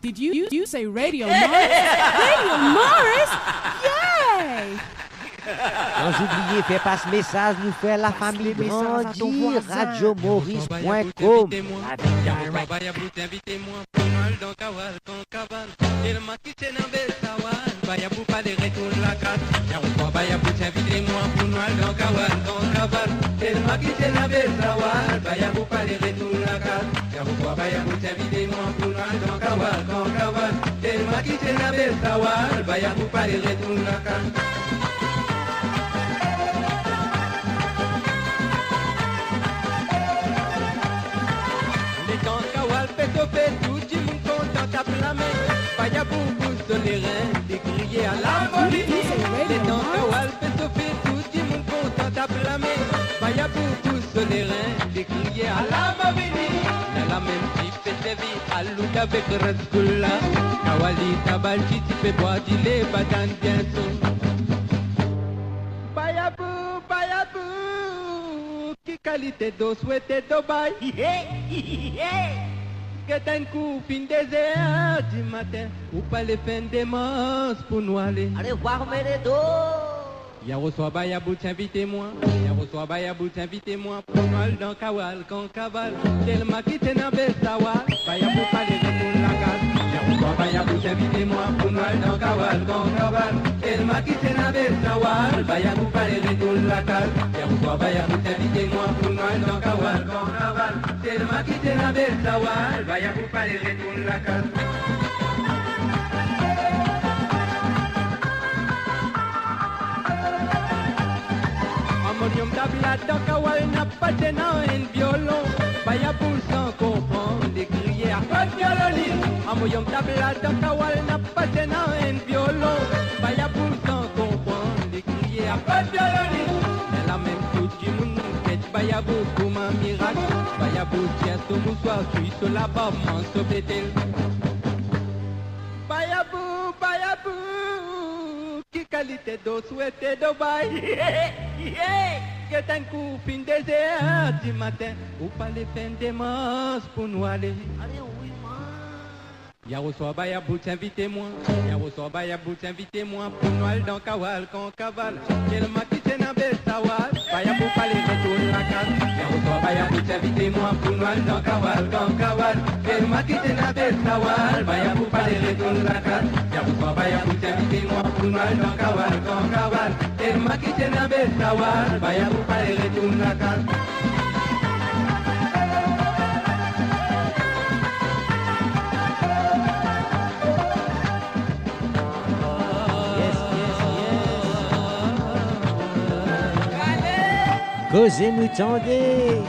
Did you say Radio Morris? Radio Morris? Yay! Sans oublier, fais pas ce message, nous fait la famille grandir. RadioMaurice.com. Invitez-moi pour Noël dans Kawal, quand Kawal. Et le maquis c'est dans Bessawal. Baya pour pas de retour la carte. Y'a un fois Baya pour invitez-moi pour Noël dans Kawal, quand Kawal. Et le maquis c'est dans Bessawal. Baya pour pas de retour la carte. Y'a un fois Baya pour invitez-moi pour Noël dans Kawal, quand Kawal. Et le maquis c'est dans Bessawal. Baya pour pas de retour la carte. Fait tout le monde content tape la main. Baya beaucoup de les reins, des crier à la folie. Les temps Kawal fait sauver tout le monde content tape la main. Baya beaucoup de les reins, des crier à la mavini. Dans la même type fait vie à l'ouda avec Rasgula. Kawali tabalchi type bois d'ilé badan bien son. Baya bou, qui qualité d'eau souhaité d'Obaï. Get un coup fin des heures du matin ou pas les fins des mars pour nous aller. Allez voir mes dos. Y'a reçoit Baya bout invitez-moi. Y'a reçoit Baya bout invitez-moi pour nous aller dans Kawal quand Kawal. Tellement quitté dans Bessawal. Baya bout pas les retours la case. Y'a reçoit Baya bout invitez-moi pour nous aller dans Kawal quand Kawal. Tellement quitté dans Bessawal. Baya bout pas les retours la case. Y'a reçoit Baya bout invitez-moi pour nous aller dans Kawal quand Kawal. Tellement quitté dans Bessawal. Baya bout pas les retours la case. Amonium tabla dans Kawal n'a pas de nom un violon. Baya pour sans comprendre des criers à pas de violoniste. Amonium tabla dans Kawal n'a pas de nom un violon. Baya pour sans comprendre des criers à pas de violoniste. Mais la même chose du monde quête Baya beaucoup ma miracle. Baya pour tiens son moussoir suis sur la barbe m'en sauvetel. Baya pour qui qualité d'eau souhaité d'Obaï. Get un coup fin des heures du matin ou pas les fins des mars pour nous aller. Allez, oui, man. Y'a reçoit Baya bout invitez-moi. Y'a reçoit Baya bout invitez-moi pour nous aller dans Kawal quand Kawal. Et le maquis c'est dans Bessawal. Baya pour pas les retours la case. Y'a reçoit Baya bout invitez-moi pour nous aller dans Kawal quand Kawal. Et le maquis c'est dans Bessawal. Baya pour pas les retours la case. Y'a reçoit Baya bout invitez-moi pour nous aller dans Kawal quand Kawal. Et le maquis c'est dans Bessawal. Baya pour pas les retours la case. Causez-nous tendez.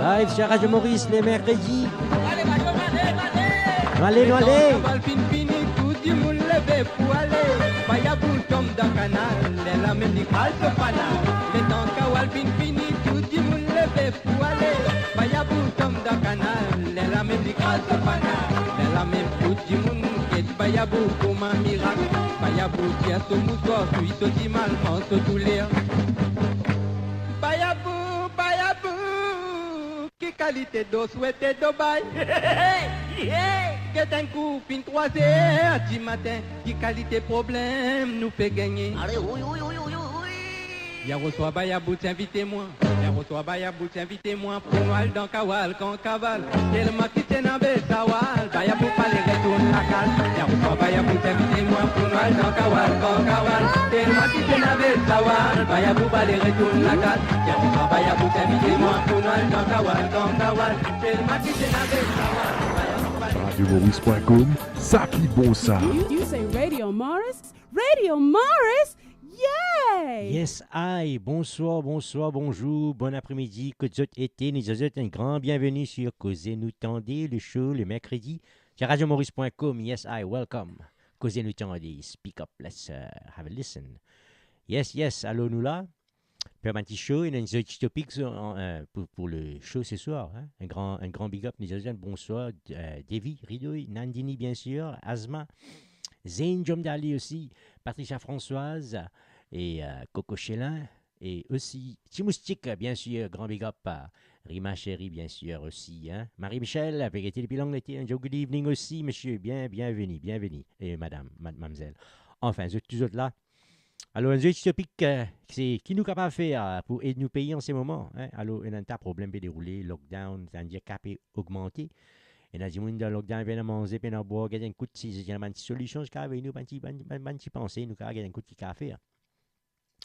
Live sur Radio Maurice les mercredis. Allez. Kawal fini, tout du monde levé pour aller. Baya bout tombe dans le canal, la même nicale se fanal. Les temps Kawal fini, tout du monde levé pour aller. Baya bout tombe dans le canal, la même nicale se fanal. La même tout du monde quête Baya bout comme un miracle. Baya bout tient son moussoir, puis se dit mal, en se douleur. Baya bout, qui qualité d'eau souhaité d'Obaï. Get un coup fin 3 heures du matin, qui qualité problème nous fait gagner. Allez, oui. Y'a reçoit Baya bout invitez-moi. Y'a reçoit Baya bout invitez-moi pour nous aller dans Kawal quand Kawal. Et le maquis c'est dans Bessawal. Baya pour pas les retourner la case. Y'a reçoit Baya bout invitez-moi pour nous aller dans Kawal quand Kawal. Et le maquis c'est dans Bessawal. Baya pour pas les retourner la case. Y'a reçoit Baya bout invitez-moi pour nous aller dans Kawal quand Kawal. Et le maquis c'est dans Bessawal. RadioMaurice.com, ça qui bon ça. You say Radio Morris? Radio Morris? Yay! Yes, aïe, bonsoir, bonjour, bon après-midi, que vous été, nous autres, un grand bienvenue sur Causez-nous tendez, le show, le mercredi, sur RadioMaurice.com, yes, aïe, welcome, Causez-nous tendez, speak up, let's have a listen. Yes, allô, nous là, pour un petit show, il y a une petite topic pour le show ce soir, hein? un grand big up, nous autres, bonsoir, Davy, Ridoy, Nandini, bien sûr, Asma, Zayn Jomdali aussi, Patricia Françoise et Coco Chélin et aussi Timoustique, bien sûr, grand big up Rima Chéri, bien sûr, aussi. Hein? Marie-Michel, avec été depuis longue été. Good evening aussi, monsieur. Bienvenue. Et madame, mademoiselle. Enfin, tous autres là. Alors, un autre topic, c'est qui nous capable de faire pour aider nos pays en ces moments. Hein? Alors, il y a un problème de dérouler, lockdown, handicap augmenté. Et nous avons dit que le lockdown vient de manger, puis nous boire, il y a un coup de solution, nous avons pensé, nous avons un coup de café.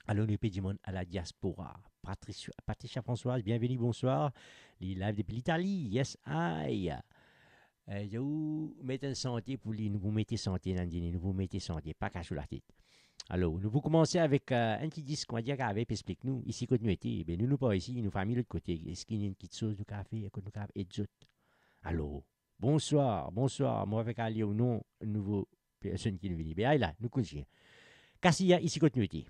Alors, nous pédimons à la diaspora. Patricia Françoise, bienvenue, bonsoir. Les live depuis l'Italie, yes, aïe. Vous mettez santé pour lui, nous vous mettez santé, Nandini, nous vous mettez santé, pas qu'à sous la tête. Alors, nous vous commencer avec un petit disque, on va dire qu'avec, explique-nous, ici, quand nous étions, ben, nous pas ici, nous famille de l'autre côté. Est-ce qu'il y a une petite chose, nous café, quand nous café, et d'autres. Alors, bonsoir, moi avec Ali ou non, nouveau personne qui nous vient. Ben, là, nous continuons. Cassia, ici, quand nous étions.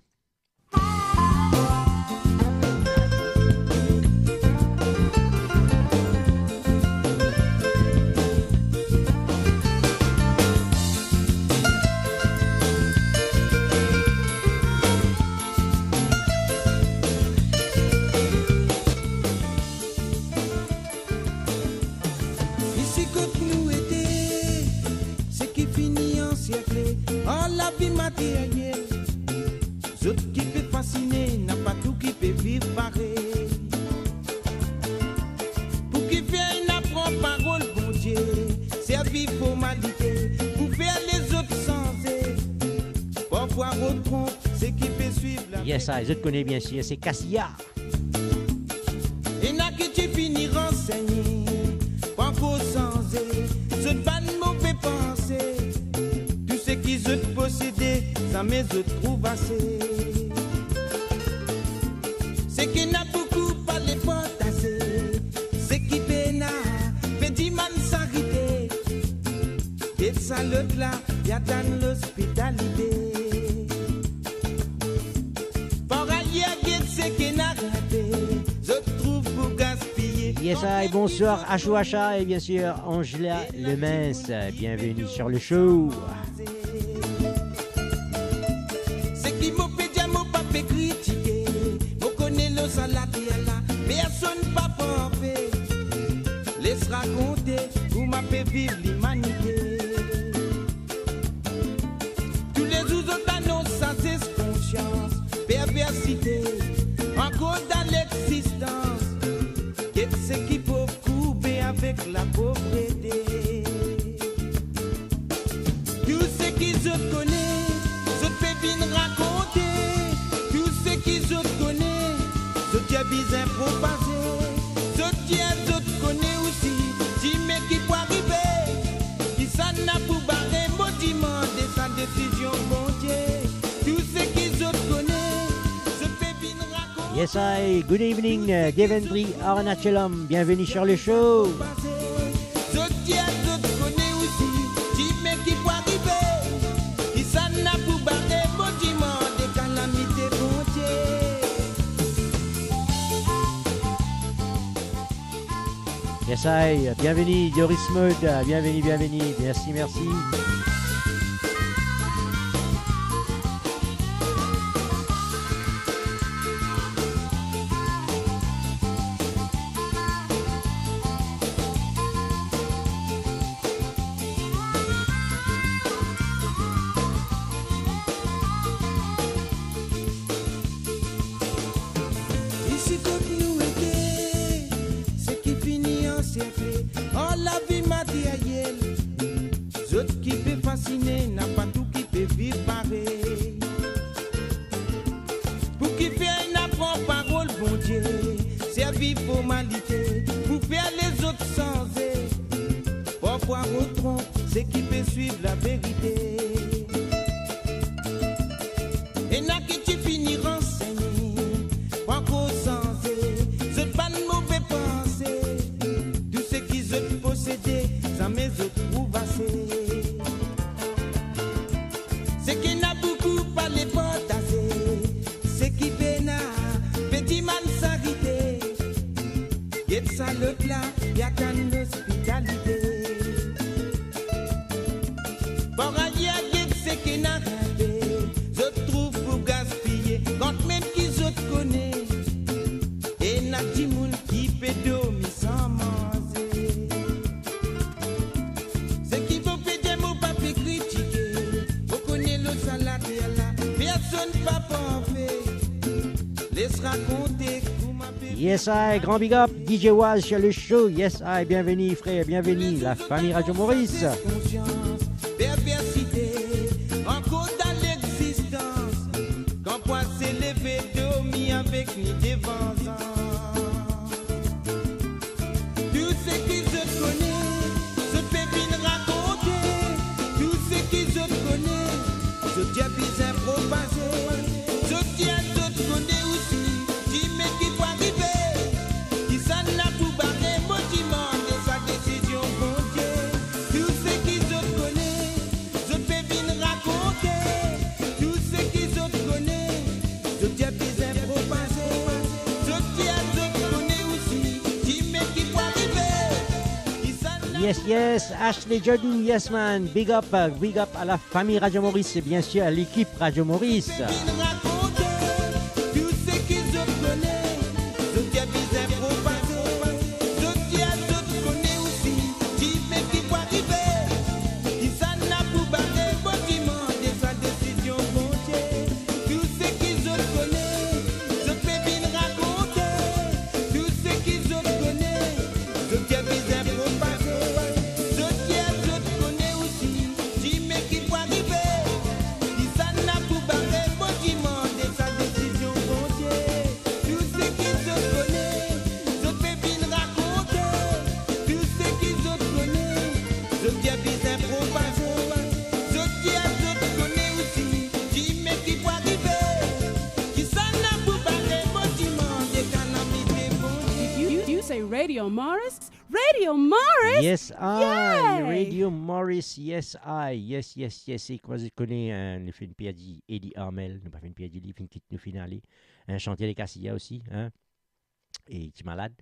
La vie matérielle, ce qui peut fasciner, n'a pas tout qui peut vivre pareil. Pour qui fait une apprend parole, bon Dieu, servir formalité, pour faire les autres sensés, parfois retrompe, ce qui peut suivre la Yes, ça, les autres connaissent bien sûr, c'est Cassia. Et n'a que tu finis renseigné, pas qu'au sensé, ce pas de mauvais pensée. Ce qui se posséder, ça me se trouve assez. Ce qui n'a beaucoup pas les fantasés, ce qui peine fait dit man s'arrêter. Et ça l'autre là, y'a dans l'hospitalité. Par ailleurs, ce qui n'a raté, je trouve pour gaspiller. Yes, I, bonsoir, H.O.H.A. et bien sûr Angela Lemince. Bienvenue sur le show. Critiquer, vous connaissez le salade là, personne pas parfait. Laisse raconter, vous m'avez vivre l'humanité. Tous les autres annoncent sans conscience, perversité, encore dans l'existence. Qu'est-ce qui peut couper avec la pauvreté? Tout ce qui se connaît, se fait bien raconter. Je connais, je tiens bien propagé, je tiens, je connais aussi, si mais qui peut arriver, qui s'en a pour barrer, maudiment de sa décision, mon Dieu, tout ce qui je connais, je fais bien raconter. Yes, I, good evening, Devendri Arunachellam, bienvenue sur le show. Je tiens, je connais aussi, si mais qui peut arriver, qui s'en a pour barrer, maudiment de calamités, mon Dieu. Yes, I, bienvenue, Doris Mode, bienvenue, merci. Oh, la vie matérielle, ce qui peut fasciner, n'a pas tout qui peut vivre pareil. Pour qui fait une apprend parole, bon Dieu, servir formalité, pour faire les autres sensés, parfois retrompe, ce qui peut suivre la vérité. Et n'a que tu finis renseigné, pas qu'au sensé, ce pas de mauvais pensée. Posséder, ça me trouve assez. Ce qui n'a beaucoup pas les fantasés, ce qui peine petit man s'arrêter. Y'a de ça l'autre là, y'a qu'une hospitalité. Par ailleurs, y'a de ce qui n'a raté, je trouve pour gaspiller, quand même qui je connais. Et n'a dit moun qui peut raconter pour ma bébé. Yes, I, grand big up, DJ Waz sur le show. Yes, I, bienvenue frère, bienvenue, la famille Radio Maurice. Conscience, perversité, encore dans l'existence. Quand poids s'est levé, dormi avec ni dévengeance. Tout ce qui se connaît, se fait bien raconter. Tout ce qui se connaît, se tient bien propagé. Se tient, se connaît aussi. Qui met qui va arriver. Qui s'en a tout barré, motivement de sa décision comptée. Tout ce qui se connaît, se fait bien raconter. Tout ce qui se connaît, se tient bien propagé. Se tient, se connaît aussi. Qui met qui va arriver. Qui s'en a Yes, yes, Ashley Jordan, yes man, big up à la famille Radio Maurice et bien sûr à l'équipe Radio Maurice. tout ce qui se connaît, je tiens bien propagé, je tiens, je connais aussi, qui met qui va arriver, qui s'en a pour barrer, bâtiment de sa décision montée, tout ce qui se connaît, je peux bien raconter, tout ce qui se connaît, je tiens bien propagé, je tiens, je connais aussi, qui met qui va arriver, qui s'en a pour barrer, bâtiment de sa décision montée, tout ce qui se connaît, je peux bien raconter, tout ce qui se connaît, je tiens bien propagé, je tiens, je connais aussi, qui met qui va arriver, qui s'en a pour barrer, bâtiment de calamité montée. You say Radio Morris? Radio Morris? Yes, I, Yay! Radio Maurice, yes, I, yes, yes, yes. Et quoi, je connais, nous fait une piadi Eddie Armel, nous pas fait une piadi, il fait une petite nous finale. Un chantier des Cassillas aussi, hein. Et il est malade,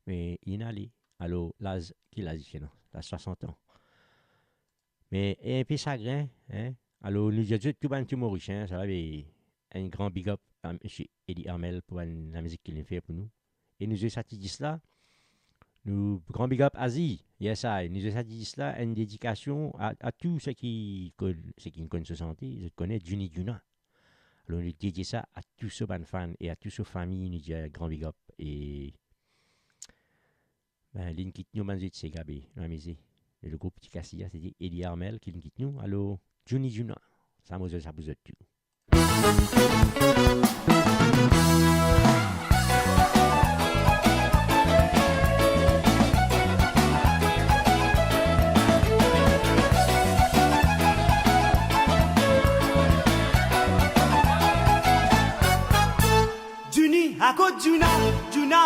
mais il est allé. Alors, l'âge qu'il a dit, non, il a 60 ans. Mais un peu chagrin, hein. Alors, nous disons tout le monde Maurice, hein, ça va, un grand big up à M. Eddie Armel pour la musique qu'il a fait pour nous. Et nous avons dit cela. Nous, grand big up Asie, yes I, nous avons dit cela, une dédication à tous ceux qui connaissent ce santé, je connais Juni Juna. Alors nous dédions ça à tous ceux fans et à toutes ces familles, nous disons grand big up. Et ben, l'une qui nous mangeait de ces gabés, le groupe Petit Cassia, c'était Eddie Armel qui nous quitte nous. Alors Juni Juna, ça vous aide tout. A cause Juna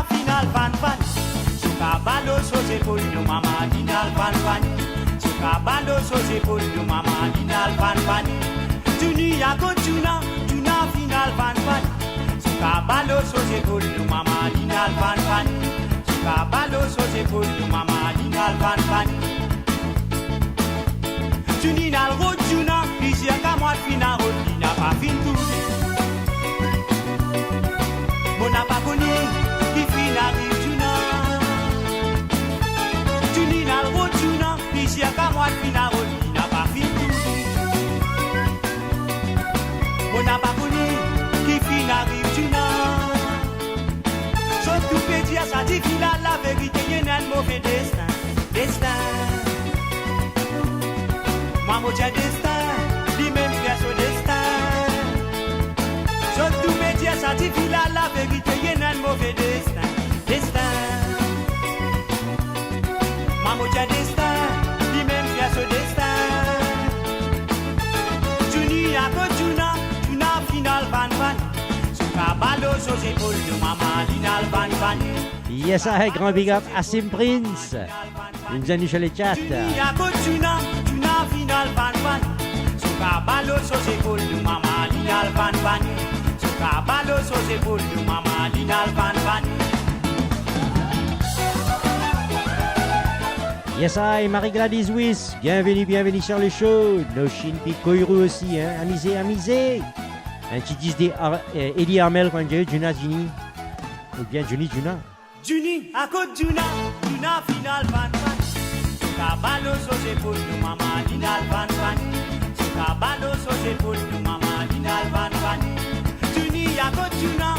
final fan fan. Suka balo so se pour no mama dinal fan fan. Suka balo so se pour no mama dinal fan fan. Juni a cause Juna final fan fan. Suka balo so se pour no mama dinal fan fan. Suka balo so se pour no mama dinal fan fan. Juni nal road Juna, ici a moi final road, il n'a pas fin tout. Mon n'a pas connu qui finit Juna. Juni n'a le road Juna, ici à moi final road, il n'a pas fini. Mon n'a pas connu qui finit Juna. Surtout petit à sa dit qu'il a la vérité, il y a un mauvais destin, destin. Moi mon destin, lui-même fait son destin. Surtout métier, ça dit qu'il a la vérité, il y a un mauvais destin, destin. Maman tient destin, lui-même fait ce destin. Juni a que Juna final van van. Son cabalo sur ses épaules de maman, l'inal van van. Yes, I, grand big up à Sim Prince. Une zone sur les chats. Juni a que Juna final van van. Son cabalo sur ses épaules de maman, l'inal van van. Cabalo so se pour du mama dinal van van. Yes, I, Marie-Gladys Wyss, bienvenue sur le show. Noshin Pikoiru aussi, hein, amusez. Un petit disque Eddie Armel quand j'ai eu Juna Juni. Ou bien Juni Juna. Juni, à côté Juna final van van. Cabalo so se pour du mama dinal van van. Cabalo so se pour du mama dinal van van. Juni, à côté Juna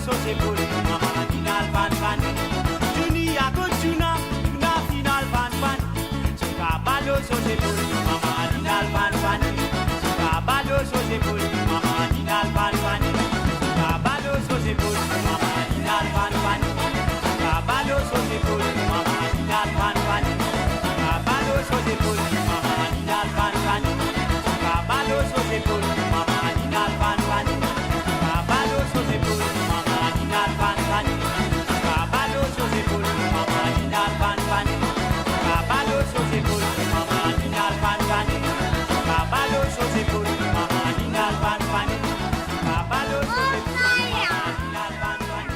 sauce pour nous, maman, dinal fan fan. Juni a go Juna final fan fan. Suka balo sauce pour nous, maman, dinal fan fan. Suka balo sauce pour nous, maman, dinal fan fan. Suka balo sauce pour nous, maman, dinal fan fan. Suka balo sauce pour nous, maman, dinal fan fan. Suka balo sauce pour nous, maman, dinal fan fan. Suka balo sauce pour nous, maman, dinal fan fan. Suka balo sauce pour nous, maman, dinal fan fan. Suka balo sauce pour nous, maman, dinal fan fan. Suka balo sauce pour nous, maman, dinal fan fan. Suka balo sauce pour nous, maman, dinal fan fan. Suka balo sauce pour nous, maman, dinal fan fan.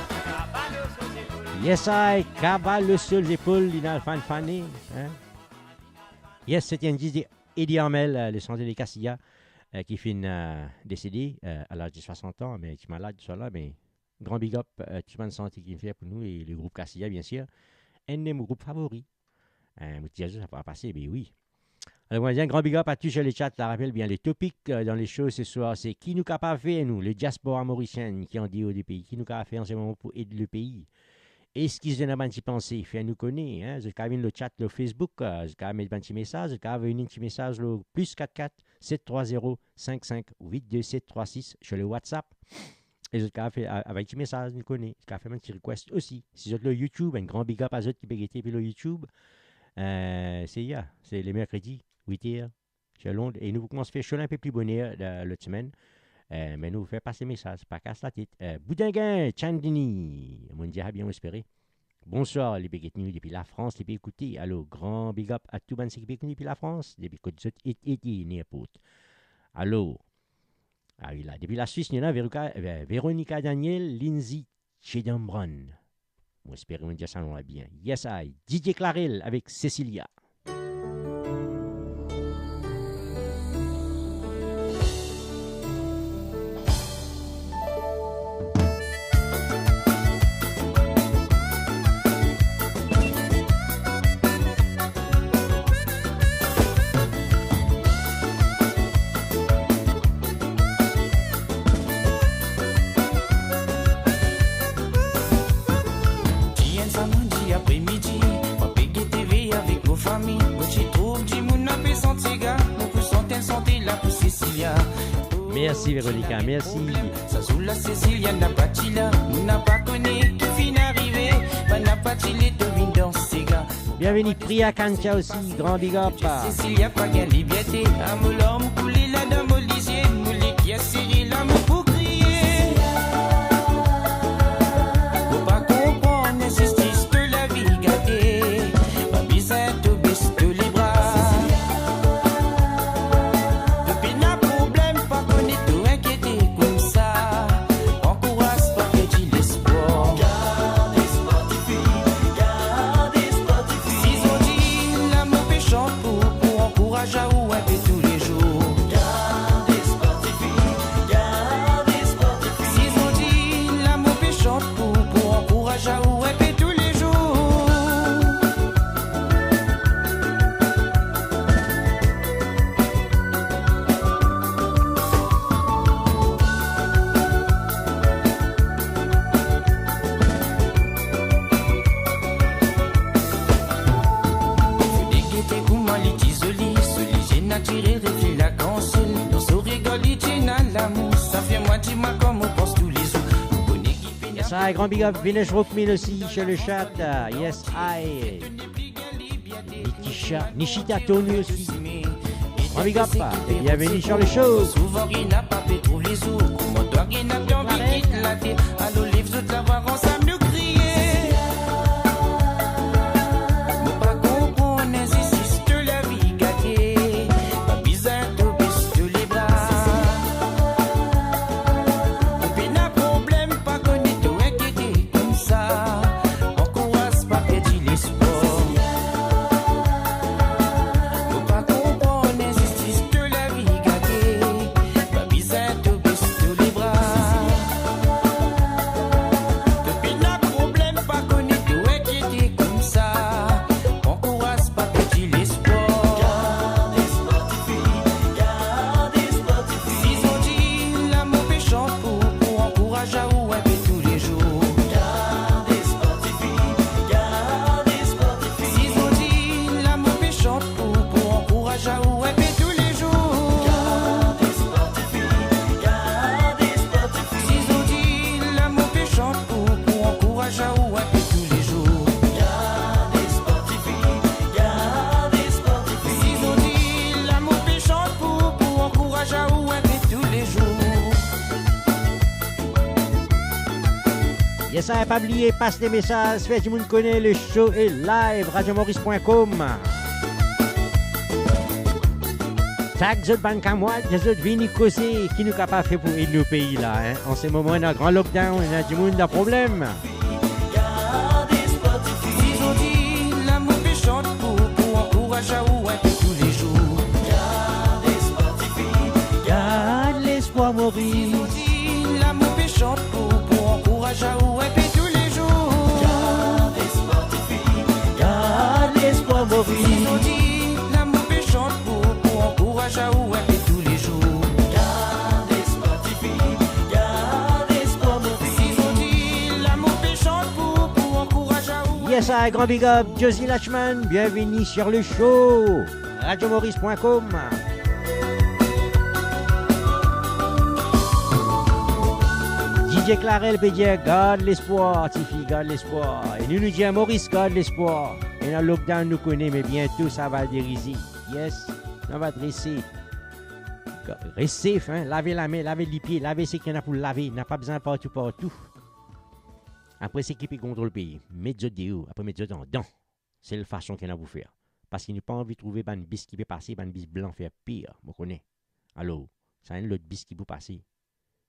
Suka balo sauce pour nous. Yes, I cabale sur les épaules, Dinal fan fané. Hein? Yes, c'était un disque d'Eddie Armel, le chanteur des Castilla, qui finit décédé à l'âge de 60 ans, mais qui est malade, tout ça là, mais grand big up, tout le monde santé qui fait pour nous, et le groupe Castilla, bien sûr. Un de mes groupes favoris. Ça va passer, mais oui. Alors, un grand big up à tous sur les chats, ça rappelle bien les topics dans les shows ce soir, c'est qui nous capable fait, nous, le diaspora mauricien qui en dit au pays, qui nous capable fait en ce moment pour aider le pays. Est-ce qu'ils ont un petit pensée? Fait-nous connaître. Hein? Vous avez le chat le Facebook, vous avez mettre un petit message, vous avez un petit message le plus 44 730 55 82736 sur le WhatsApp. Et vous avez fait avec un petit message, nous connaissez. Vous avez fait un petit request aussi. Si vous avez le YouTube, un grand big up à ceux qui peuvent puis le YouTube. C'est les mercredis, 8h, sur Londres. Et nous commençons à faire un peu plus bonheur l'autre semaine. Mais nous fait passer message, pas casse la tête. Boudinguin, Chandini, mon Dieu, bien espéré. Bonsoir, les béguettes depuis la France, les écoutés. Allô, grand big up à tout le monde qui écoute depuis la France, depuis que vous êtes n'importe. Allô, ah oui, là, depuis la Suisse, il y en a Véronica Daniel, Lindsay Chedambron. Moi, j'espère que ça va bien. Yes, I, DJ Clarel avec Cecilia. Merci Véronica, merci. Bienvenue Priya Kancha aussi, grand big up. Cecilia Pagan Liberté, Amolom, Kouli la dame Olisier, Mouli qui a serré l'âme pour crier. Faut pas comprendre l'injustice de la vie gâtée. Ma bizarre te baisse les bras. Depuis n'a problème, pas qu'on est tout inquiété comme ça. Encourage pas que tu l'espoir. Gardez Spotify, gardez Spotify. Si on dit l'amour péchant pour encourager à ou un peu tous les jours. Gardez Spotify, gardez Spotify. Si on dit l'amour péchant pour encourager à ou un peu tous les jours. Naturel, reflet la console. Dans ce rigole, il tient à l'amour. Ça fait moi, dis-moi comme on pense tous les jours. Yes, I, grand big up, Vinesh Rockmin aussi chez le chat. Yes, I. Nishita Tony aussi. Grand big up, et bienvenue sur le show. Souvent, il n'a pas fait trouver les jours. Comment doit il n'a pas envie de la terre. Allô, livre, de l'avoir ensemble, nous crier. Yes, ça, pas oublier, passe les messages, fait du monde connaît, le show est live, radiomaurice.com. Chaque autre banque à moi, des autres vini causer, qui nous capable faire pour aider nos pays là. Hein. En ce moment, on a un grand lockdown, on a du monde de problème. Ils ont dit l'amour péchante pour encourager à ouer tous les jours. Garde l'espoir, Maurice. Ils ont dit l'amour péchante pour encourager à ouer tous les jours. Garde l'espoir, Maurice. Ils ont dit l'amour péchante pour encourager à ouer tous les jours. Garde l'espoir, Maurice. Ils ont dit l'amour péchante pour encourager à ouer. Yes, un grand big up, Josie Lachman, bienvenue sur le show, radiomaurice.com. DJ Clarel peut dire garde l'espoir, Tiffy, garde l'espoir. Et nous disons Maurice, garde l'espoir. Et dans le lockdown, nous connaissons, mais bientôt ça va dériser. Yes, on va dresser. Restez safe, hein? Lavez la main, lavez les pieds, lavez ce qu'il y en a pour laver. Il n'a pas besoin partout. Après, c'est qui peut contrôler le pays. Mettez dehors, après mettez en dedans. C'est la façon qu'il y en a pour faire. Parce qu'il n'a pas envie de trouver un bis qui peut passer, un bis blanc faire pire. Vous connaissez. Alors, ça a un autre bis qui peut passer.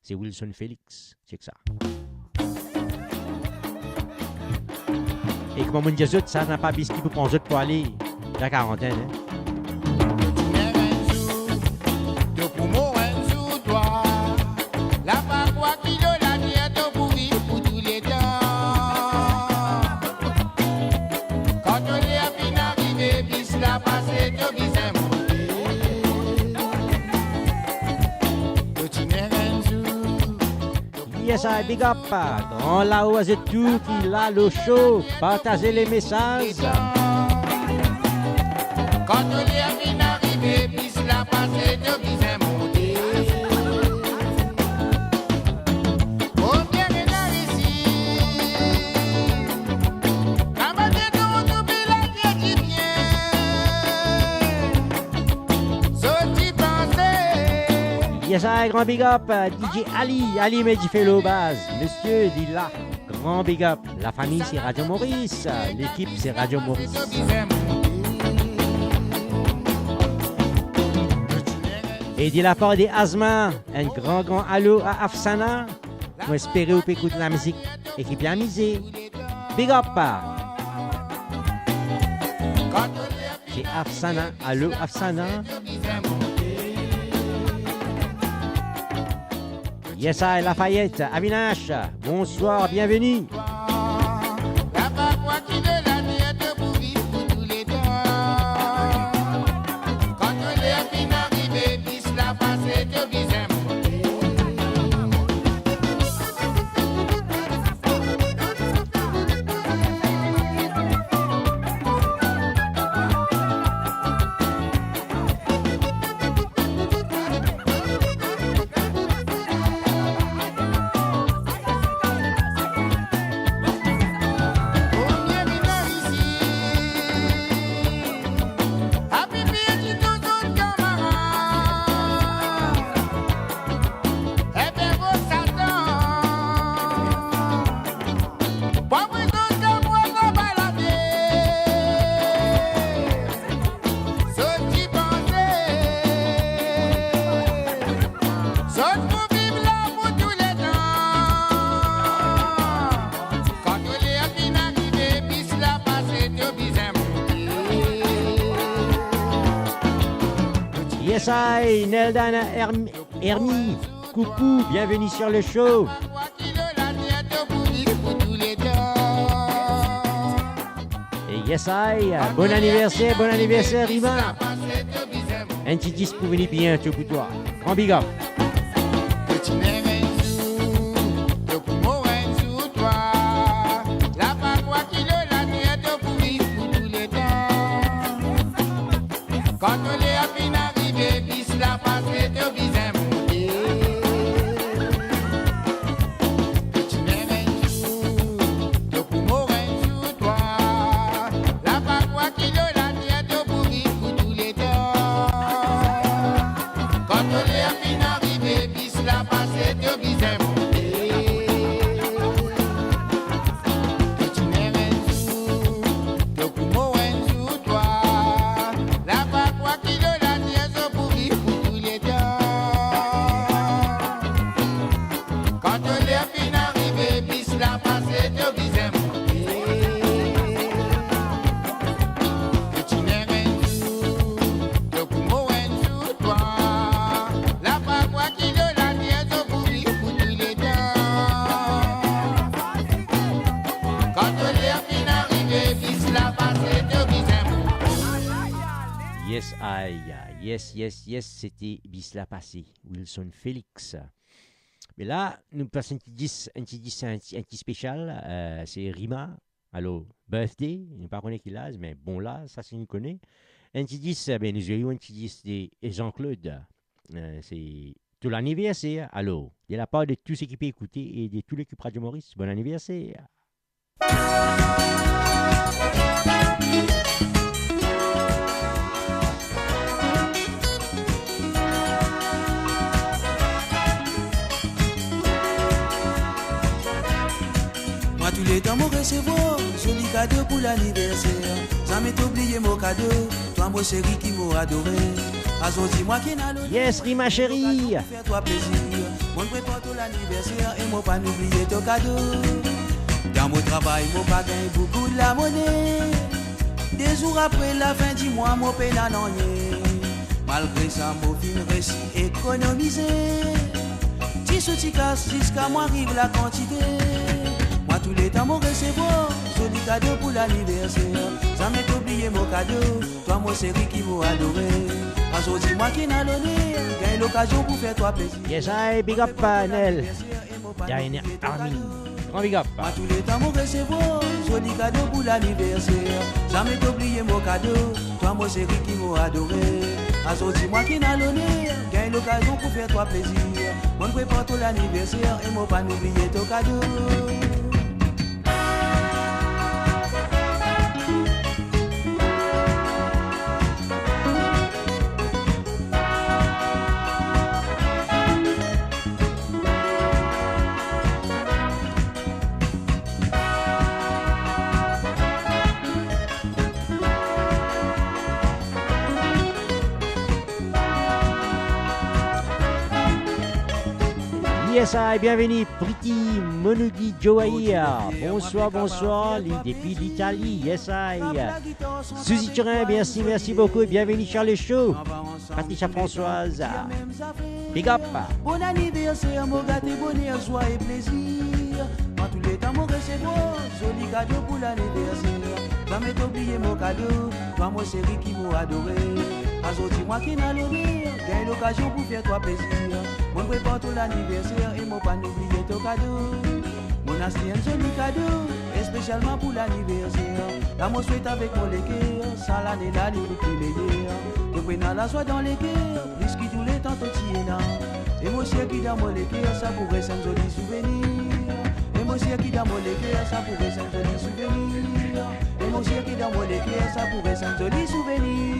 C'est Wilson Félix. Check ça. Et comme on dit, ça n'a pas bis qui peut prendre pour aller dans la quarantaine. Hein? Yes, I big up. Grand là-haut, c'est tout qui l'a le show. Partagez les messages. Quand on est bien arrivé, puis la passé de bizarre monter. Oh, bien ici. Comment t'es-tu tout la vie qui vient? Sorti penser. Yes, I grand big up. DJ Ali Medi Fellow Baz. Monsieur dit là. Grand big up. La famille, c'est Radio Maurice. L'équipe, c'est Radio Maurice. Et de la part des Asma, un grand allô à Afsana. Moi, espérer vous écouter la musique et qui bien misé. Big up! C'est Afsana. Allô, Afsana. Yes, I, Lafayette, Avinash. Bonsoir, bienvenue. Yes, I, Neldana Hermie, coucou, bienvenue sur le show. Et yes, I, bon anniversaire, Rima. Un petit disque pour venir bientôt pour toi. Grand big up. Quand on est à Yes, I. Yes, c'était Bisla passé. Wilson Félix. Mais là, nous passons un petit spécial. C'est Rima. Alors, birthday. Nous ne pas connaître qui l'a, mais bon là, ça, c'est nous connaît. Un petit 10, ben, nous avons un petit 10 de Jean-Claude. C'est tout l'anniversaire. Alors, de la part de tous ceux qui peuvent écouter et de tous l'équipe Radio Maurice, bon anniversaire. Moi tous les temps, mon recevoir, joli cadeau pour l'anniversaire. Jamais t'oublier mon cadeau, toi mon chéri qui m'a adoré. Moi qui n'a l'honneur, yes, Rima chérie. Faire toi plaisir, moi prépare tout l'anniversaire et moi pas n'oublier ton cadeau. Dans mon travail, moi pas gagné beaucoup de la monnaie. Des jours après la fin du mois, moi paye la nonnier. Malgré ça, mon film réussi économiser. 10 ou 10 casse jusqu'à moi arrive la quantité. Moi tous les temps mon recevoir, joli cadeau pour l'anniversaire. Jamais t'oublier mon cadeau, toi mon chéri qui m'a adoré. Aujourd'hui moi qui n'a l'honneur, gagne l'occasion pour faire toi plaisir. Yes, I, big up Nel. Diana Army. Grand big up. Moi tous les temps mon recevoir, joli cadeau pour l'anniversaire. Jamais t'oublier mon cadeau, toi mon chéri qui m'a adoré. Aujourd'hui moi qui n'a l'honneur, gagne l'occasion pour faire toi plaisir. Moi prépare tout l'anniversaire et moi pas n'oublier ton cadeau. Yes, I, bienvenue, Pretty Monugui Joaïa. Bonsoir, depuis l'Italie. Yes, I. Suzy Turin, merci beaucoup. Bienvenue, Charles Chaud. Patricia Françoise. Big up. Bon anniversaire, mon gâté, bonheur, joie et plaisir. Moi, tous les temps, mon recevoir, joli cadeau pour l'anniversaire. Jamais t'oublier mon cadeau, toi, mon chéri qui m'a adoré. Aujourd'hui, moi qui n'a l'honneur, gagne l'occasion pour faire toi plaisir. Moi, prépare tout l'anniversaire et moi, pas n'oublier ton cadeau. Mon acheté un joli cadeau, et spécialement pour l'anniversaire. Là, moi, souhaite avec mon léguer, ça l'année là, les plus meilleurs. Que prenant la soie dans les cœurs, plus que tous les temps, tout y est là. Et moi, chéri qui dans mon léguer, ça pourrait être un joli souvenir. Et moi, chéri qui dans mon léguer, ça pourrait être un joli souvenir. Et moi, chéri qui dans mon léguer, ça pourrait être un joli souvenir.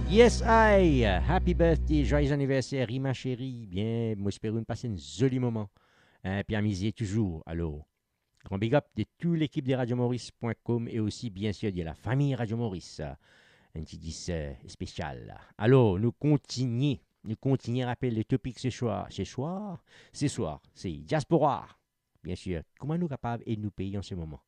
Yes, I. Happy birthday, joyeux anniversaire, Rima chérie. Bien, moi, j'espère nous passer un joli moment. Puis amuser toujours. Alors, grand big up de toute l'équipe de radiomaurice.com et aussi, bien sûr, de la famille Radio Maurice. Un petit 10 spécial. Alors, nous continuons à rappeler le topic ce soir. C'est diaspora. Bien sûr, comment nous capables et nous payer en ce moment?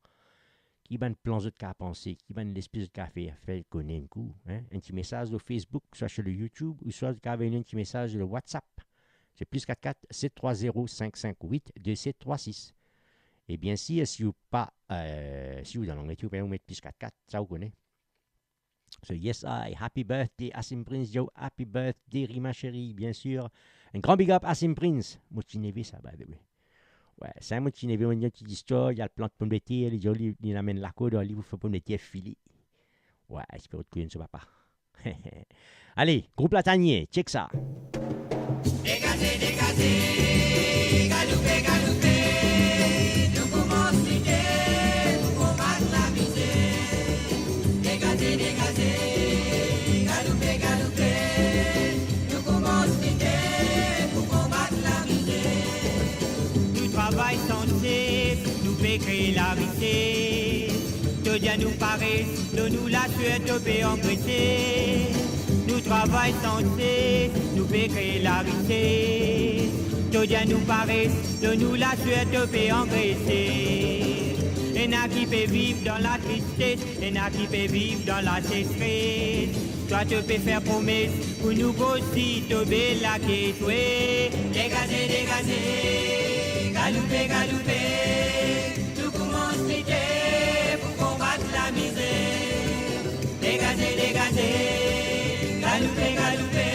Qui va plan de cas penser, qui va l'espèce de café faire connaître un coup, hein? Un petit message sur Facebook, soit sur le YouTube, ou soit un petit message sur le WhatsApp. C'est plus 44 730 558 2736. Et bien si vous pas, si vous dans l'anglais, vous pouvez mettre plus 44, ça vous connaît. So yes, happy birthday Asim Prince Joe, happy birthday Rima chérie, bien sûr. Un grand big up Asim Prince. Moi tu n'es ça, by the way. Ouais, c'est un petit neveu, une petite histoire, il y a le plant de pommes de terre, il amène la côte, il vous fait pommes de terre filée. Ouais, j'espère que tu ne sais pas. Allez, groupe Latanier, check ça. Dégagez, galoupez, nous commençons l'idée pour combattre la misère. Dégagez, galoupez, nous commençons l'idée pour combattre la misère. Nous travaillons sans cesse, nous fait créer la richesse. Tout Dieu nous paraît, nous la suite au pays engraissé. Nous travaillons sans cesse, nous fait créer la richesse. Tout Dieu nous paraît, nous la suite au pays engraissé. Et n'a qui peut vivre dans la tristesse, et n'a qui peut vivre dans la sécheresse. Toi tu peux faire promesse pour nous aussi tomber la caisse. Dégagez, galoupez, nous commençons l'idée pour combattre la misère. Dégagez, dégager, galoper, galoper.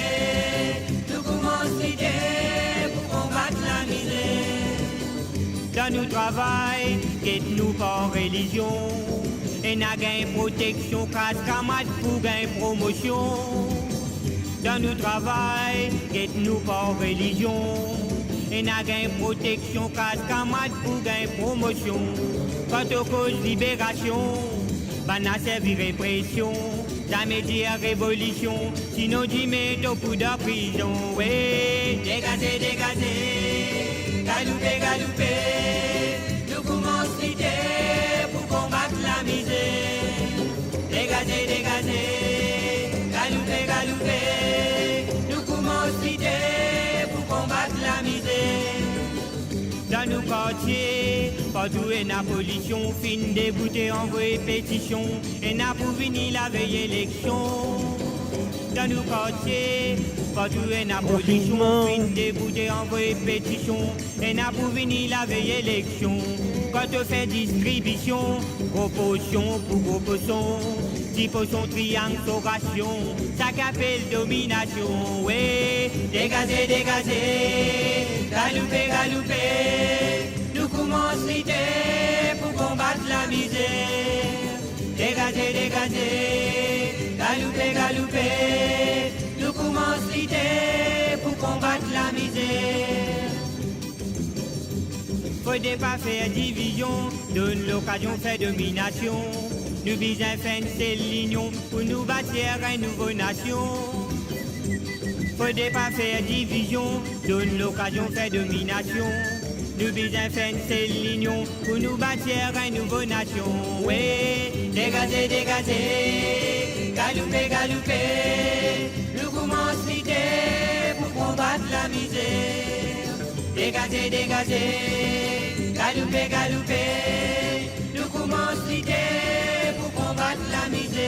Nous commençons l'idée pour combattre la misère. Dans nos travail, quitte-nous par religion. Et n'a gain protection, casse camarade pour gain promotion. Dans nos travail, quitte-nous par religion. Et n'a gain protection, casse camarade pour gain promotion. Quant aux causes libération, n'a servi répression. Jamais dire révolution, sinon d'y mettre au coup de prison. Oui, dégagez, dégagez, galoupez, galoupez. Nous commençons l'idée pour combattre la misère. Dégagez, dégagez, galoupez, galoupez. Nous commençons l'idée pour combattre la misère. Dans nos quartiers, partout et la pollution, fin débouté en vraie pétition, et n'a pour venir la veille élection. Dans nos quartiers, partout et la pollution, fin débouté en vraie pétition, et n'a pour venir la veille élection. Quand on fait distribution, proportion pour proportion, si potion triangle sans ration, ça qu'appelle domination. Oui, dégagez, dégagez, galoupez, galoupez. Nous commençons l'idée pour combattre la misère. Dégagez, dégagez, galoupez, galoupez. Nous commençons l'idée pour combattre la misère. Faudrait pas faire division, donne l'occasion faire domination. Nous visons faire cette l'union pour nous bâtir une nouvelle nation. Faudrait pas faire division, donne l'occasion faire domination. Nous visons faire cette l'union pour nous bâtir une nouvelle nation. Oui, dégagez, dégagez, galoupez, galoupez. Nous commençons l'idée pour combattre la misère. Dégagez, dégagez, galoupez, galoupez. Nous commençons l'idée pour combattre la misère.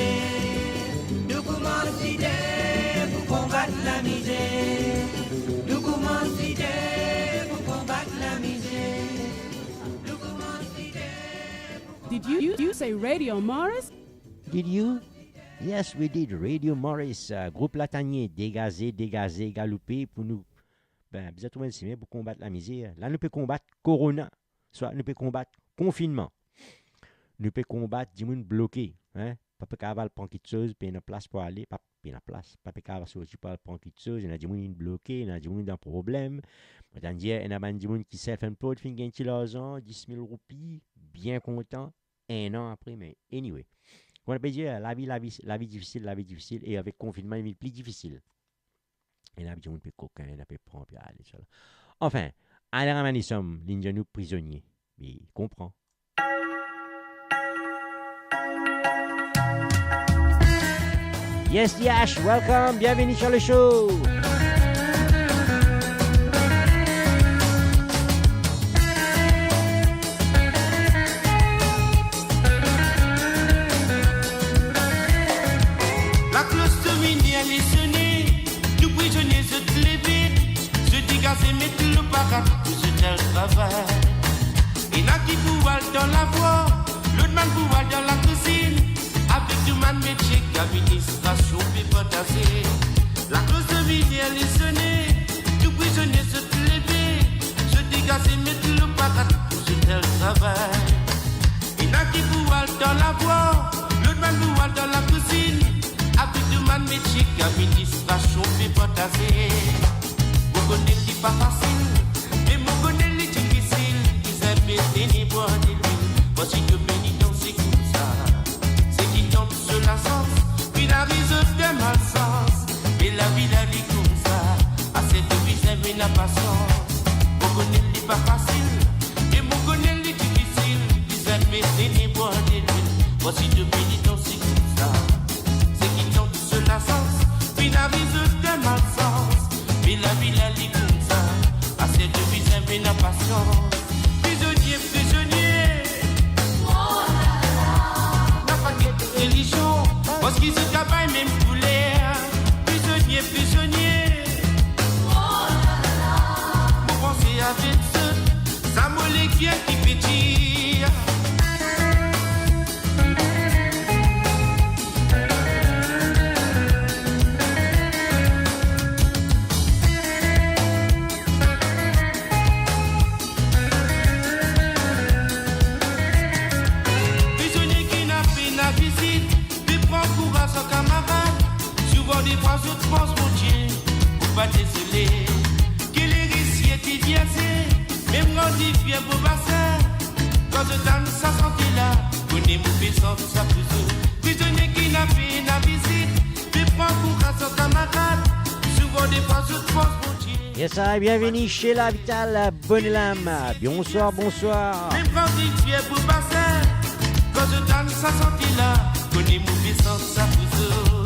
Nous commençons l'idée pour combattre la misère. Nous commençons l'idée pour combattre la misère. Nous commençons l'idée pour Did you say Radio Morris? Did you? Yes, we did. Radio Morris, groupe latanier, dégazer, dégazer, galouper pour nous. Ben, vous êtes trouvé pour combattre la misère. Là, nous pouvons combattre Corona, soit nous pouvons combattre confinement. Nous pouvons combattre des gens bloqués. Hein? Pas capable de prendre quelque chose, puis il y a une place pour aller, pas une place. Pas capable de sortir pour prendre quelque chose, il y a des gens bloqués, il y a des gens dans problème. Il y a des gens qui self-employed, qui gagnent l'argent, 10 000 roupies, bien content, un an après, mais anyway. On peut dire la vie difficile, et avec confinement, il est plus difficile. Et là, on peut coquin, on peut prendre, puis aller, ça. Enfin, à la ramener somme, l'Indien nous prisonniers. Mais il comprend. Yes, Yash, welcome, bienvenue sur le show. La cloche de minuit elle est sonnée, nous prisonniers se lever, se dégager, mettre le parat, je tel travail. Il y en a qui pouvaient dans la voie, l'autre man pouvait dans la cuisine, avec tout man métier, administration, puis potasser. La cloche de minuit elle est sonnée, nous prisonniers se lever, se dégager, mettre le parat, je tel travail. Il y en a qui pouvaient dans la voie, l'autre man pouvait dans la cuisine, avec tout man métier, administration, puis potasser. Vous connaissez pas facile, mais vous connaissez difficile. Ils aiment ni boire ni l'huile. Voici que pénitence c'est comme ça. C'est qui tombe sur la sens, puis la réserve des malsens. Et la vie la vie comme ça. À cette vie j'aime la patience. Vous connaissez pas facile, mais vous connaissez difficile. Ils aiment ni boire ni l'huile. Voici que pénitence c'est comme ça. C'est qui tombe sur la sens, puis la réserve des malsens. Mais la vie la vie comme ça. À cette vie j'aime la patience. Prisonnier, prisonnier. N'a pas de religion, parce qu'ils se travaillent même pour l'air. Prisonnier, prisonnier. Vous pensez avec ce, ça molécule qui pétille. pas désolé. Que les risques étudiants, même quand il vient pour passer. Quand je donne sa santé là, on est mauvais sans tout ça plus haut. Prisonnier qui n'a fait la visite, mais prends courage sans camarade. Souvent des fois je te pense pour Dieu. Yes, I, bienvenue chez la Vitale Bonne Lame. Bonsoir, bonsoir. Même quand il vient pour passer. Quand je donne sa santé là, on est mauvais sans tout ça plus haut.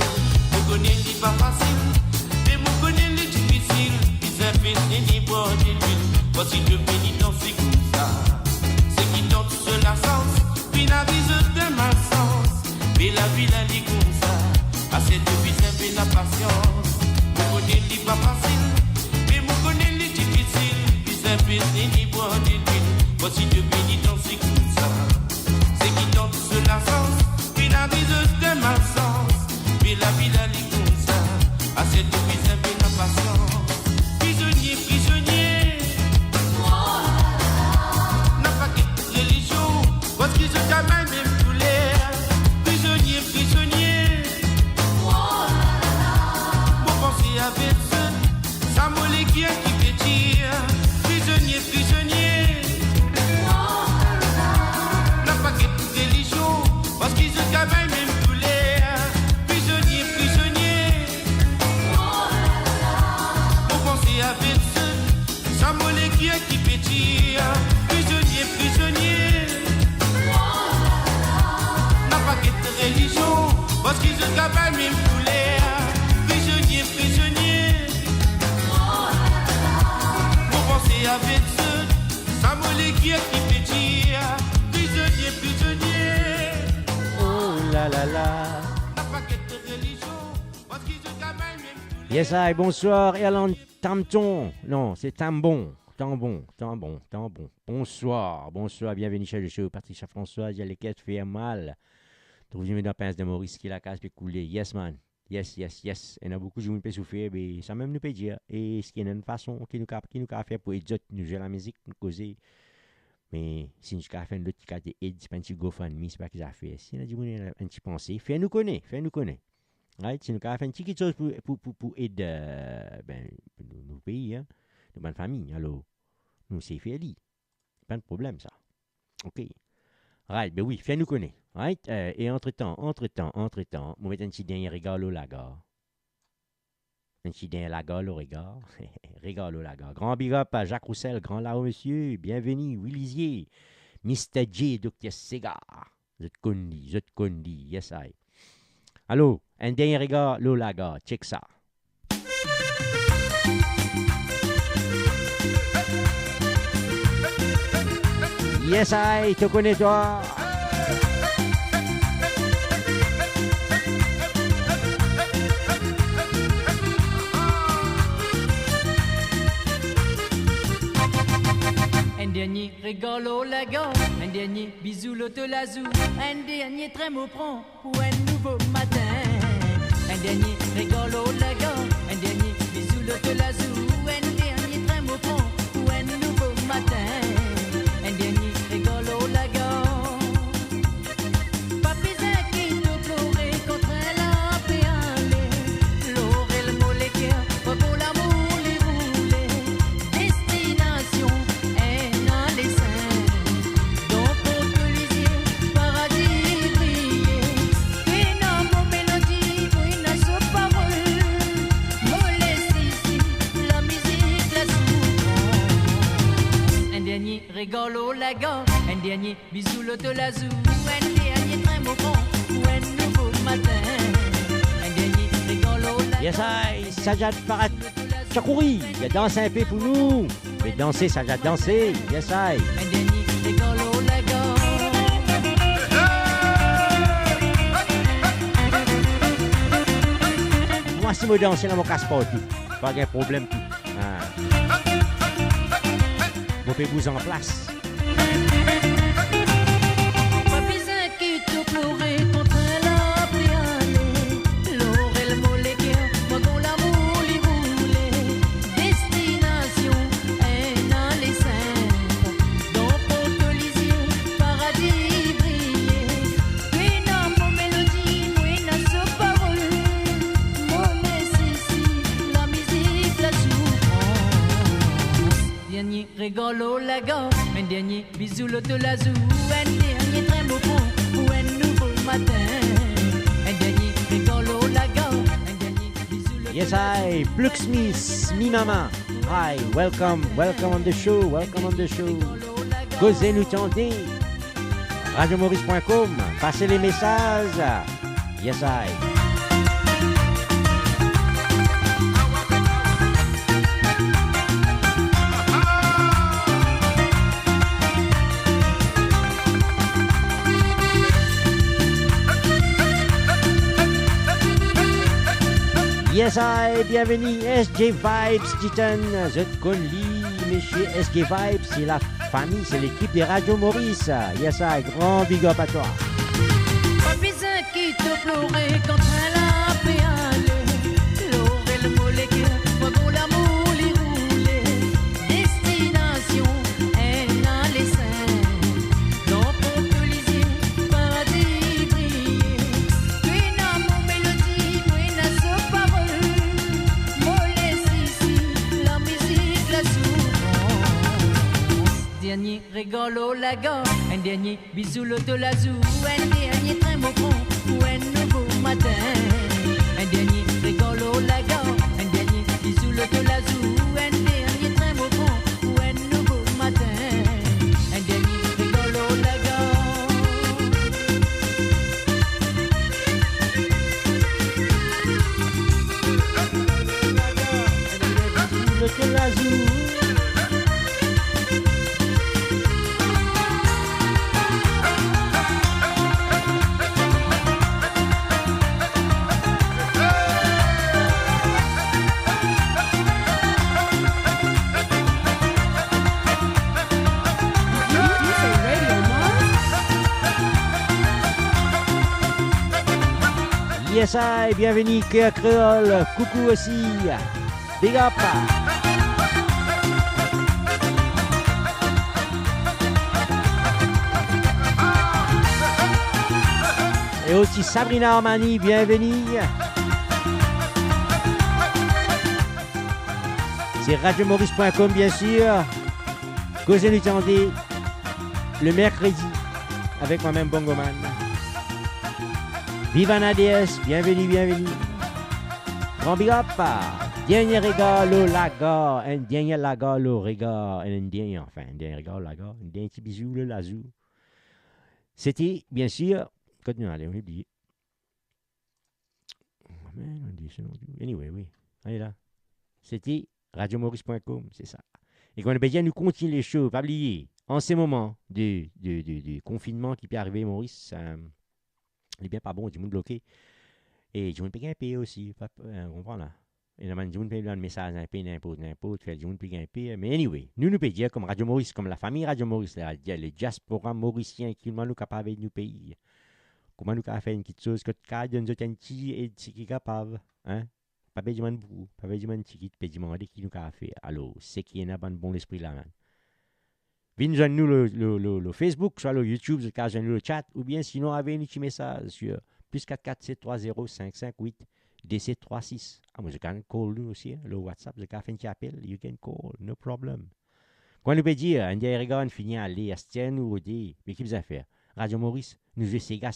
On connaît les pas facile, mais on connaît les difficiles. Ils investent ni boire ni l'huile. Voici le pénitent, c'est comme ça. La sens, puis la vie de malsens, mais la vie la lit comme ça, à cette vie c'est la patience. Vous connaissez les pas facile, mais vous connaissez les difficiles, puis c'est ni boire ni l'huile. Voici de pénitence c'est comme ça, c'est qui donne sur la sens, puis la vie de malsens, mais la vie la lit comme ça, à cette vie c'est la patience. Prisonnier, prisonnier. Parce qu'ils ont quand même tous les prisonniers, prisonniers. Pour penser avec ceux, ça mollet qui fait dire. Prisonniers, prisonniers. N'a pas qu'être religion, parce qu'ils ont quand même tous les prisonniers, prisonniers. Pour penser avec ceux, ça mollet qui fait dire. Prisonniers, prisonniers. Religion, parce qu'ils ont capable même poulet. Prisonniers, prisonniers. Pour penser avec ceux, ça mollet qui fait dire. Prisonniers, prisonniers. Oh là là là. Yes, I, bonsoir. Et Alan Tamton. Non, c'est Tambon. Tambon. Bonsoir, bonsoir. Bienvenue chez le show. Patricia Françoise, il y a les quêtes fait mal. Trouvez-moi dans pince de Maurice qui la casse peut couler. Yes, man. Yes. Il y en a beaucoup de gens qui peuvent souffrir, mais ça même nous peut dire. Et ce qui est une façon qui nous a fait pour aider nous jouer la musique, nous causer. Mais si nous avons fait d'autres cas d'aide, c'est pas un petit GoFundMe, c'est pas qu'ils ont fait. Si nous avons un petit pensée, fais-nous connaître. Right? Si nous avons fait une petite chose pour aider nos pays, hein, nos bonnes familles, alors nous c'est fait. Pas de problème, ça. OK. Right, ben oui, fais-nous connaître. Right? Et entre-temps, on va mettre un petit dernier rigolo la gare. Un petit dernier la gare, le regard. Rigolo la gare. Grand big up à Jacques Roussel, grand là-haut, monsieur. Bienvenue, Willisier. Mr. J, Dr. Segar. Vous êtes connu, yes I. Allô, un dernier regard, le la gare. Check ça. Yes I, te connais toi. Un dernier rigolo la gare, un dernier bisou l'autolazou, un dernier trémo prend pour un nouveau matin. Un dernier rigolo la gare, un dernier bisou l'autolazou, un dernier trémo prend pour un nouveau matin. Un dernier rigolo la gare. Papis qui te pleurait contre la péale, l'or et le molécule, pour l'amour les rouler. Destination est dans les seins, donc pour que les yeux paradis briller. Et dans mon mélodie, oui, n'a ce parole, me laisse ici la musique, la souffrance. Un dernier rigolo la gare, un dernier bisou l'autolazou, un dernier train mourant ou un nouveau matin. Un dernier rigolo la Yes I, Sajad Parat Chakouri, il a dansé un peu pour nous. Mais danser, Sajad, danser. Yes I. un dernier rigolo la gare. Moi, si je danse, là, je casse pas tout. Pas de problème tout. Ah. Vous pouvez vous en place. Papis qui te pleurait contre la péale, l'or et le molécule, moi qu'on l'amour les rouler. Destination est dans les seins, donc pour que les yeux paradis briller. Oui, dans mon mélodie, oui, dans ce parole, mon laisse ici la musique, la lago, un dernier bisou l'auto lazou, un dernier train bon pour un nouveau matin. Un dernier rigolo lago, un dernier bisou l'auto Yes, I, Pluk Smith, mi mama. Hi, welcome on the show, Causez nous tendez. RadioMaurice.com, passez les messages. Yes, I. Yes, I, bienvenue, SJ Vibes, Titan, je te connais, monsieur SJ Vibes, c'est la famille, c'est l'équipe des Radio Maurice. Yes, I, grand big up à toi. Pas besoin qui te pleurer quand elle a fait aller. L'aurait le mollet qui va pour l'amour les rouler. Destination, elle a les seins. Dans Pontelier, paradis briller. Une amour mélodie, une à ce parole. Mollet ici, la musique, la souffrance. Dernier rigolo lago, un dernier bisou l'auto lazou, un dernier train mon front ou un nouveau matin. Un dernier rigolo lago, un dernier bisou l'auto lazou, un dernier train mon front ou un nouveau matin. Un dernier rigolo lago. Le Lazou. Yes, I, bienvenue, Cœur Créole, coucou aussi, big up. Et aussi Sabrina Armani, bienvenue. C'est RadioMaurice.com, bien sûr. Causez nous tendez le mercredi avec moi-même Bongoman. Viva Nades, bienvenue. Grand big up. Dernier regalo laga, un dernier regalo rega, un dernier regalo laga, un dernier petit bisou le lazou. C'était, bien sûr, continuons, allez, on a oublié. Anyway, oui, allez là. C'était RadioMaurice.com, c'est ça. Et qu'on a bien nous continuer les choses, pas oublier. En ces moments de confinement qui peut arriver, Maurice, il est bien pas bon, du monde bloqué. Et du monde peut payer aussi, on comprend là. Et normalement, du monde peut donner un message, un peu d'impôt, tu fais du monde peut payer. Mais anyway, nous pouvons dire comme Radio Maurice, comme la famille Radio Maurice, les diasporas mauriciens qui nous capables de nous payer. Comment nous pouvons faire une petite chose que tu as donné un petit et qui est capable, hein? Pas besoin de beaucoup, pas besoin de petit, pas besoin de qui nous a fait. Alors, c'est qui est un bon esprit là, man. Venez nous le Facebook, soit le YouTube, nous le chat, ou bien sinon, avez un petit message sur plus 44 558 DC36. Ah, moi, je peux call nous aussi, le WhatsApp, je peux faire un petit appel, you can call, no problem. Quand nous peut dire, un des regards finit à aller, à se tenir ou au dé, mais qui vous a fait? Radio Maurice, nous avons Sega,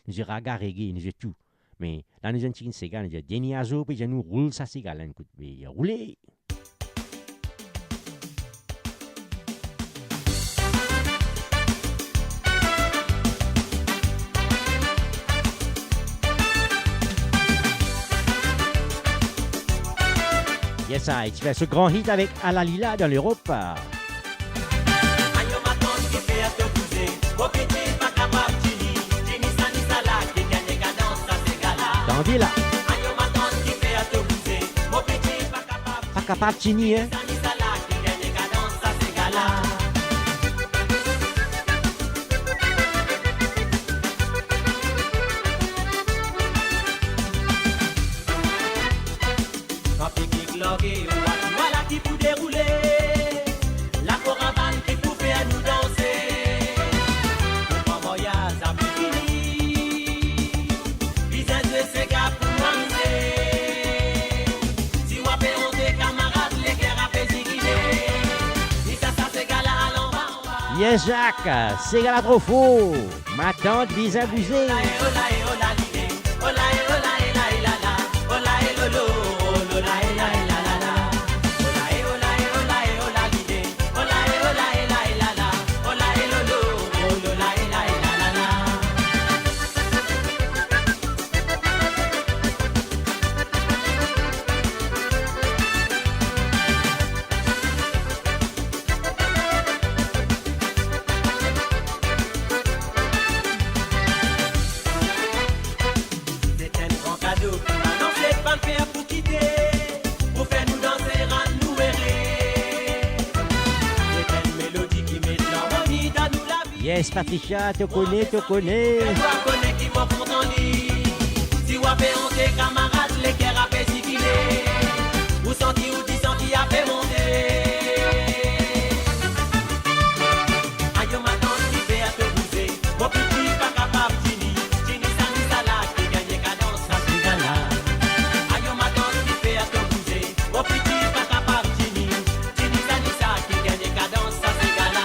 nous avons Raga, Reggae, nous avons tout. Mais là, nous avons un Sega, nous avons Denis Azo, puis nous roule ça Sega, là, écoute, mais roulez! Yes, I, tu fais ce grand hit avec Alalila dans l'Europe. Tandis là. Pas capable de hein? Voilà qui peut dérouler. La caravane qui pouvait à nous danser. Le grand voyage a pu fini. Visage de Sega pour manger. Si on appelle des camarades, les guerres appellent Yes, Jacques, c'est gala trop faux. Ma tante vise à bouger. Yes, Patricia, te connais, te connais. Si vous avez honte, camarades, les cœurs à fait circuler. Vous sentez ou dit senti à fait monter. Aïe, ma tante qui fait à te bouger. Mon petit pas capable, Gini. Gini, ça ni ça là, qui gagne cadence, ça c'est gala. Aïe, ma tante qui fait à te bouger. Mon petit pas capable, Gini. Gini, ça ni ça, qui gagne cadence, ça c'est gala.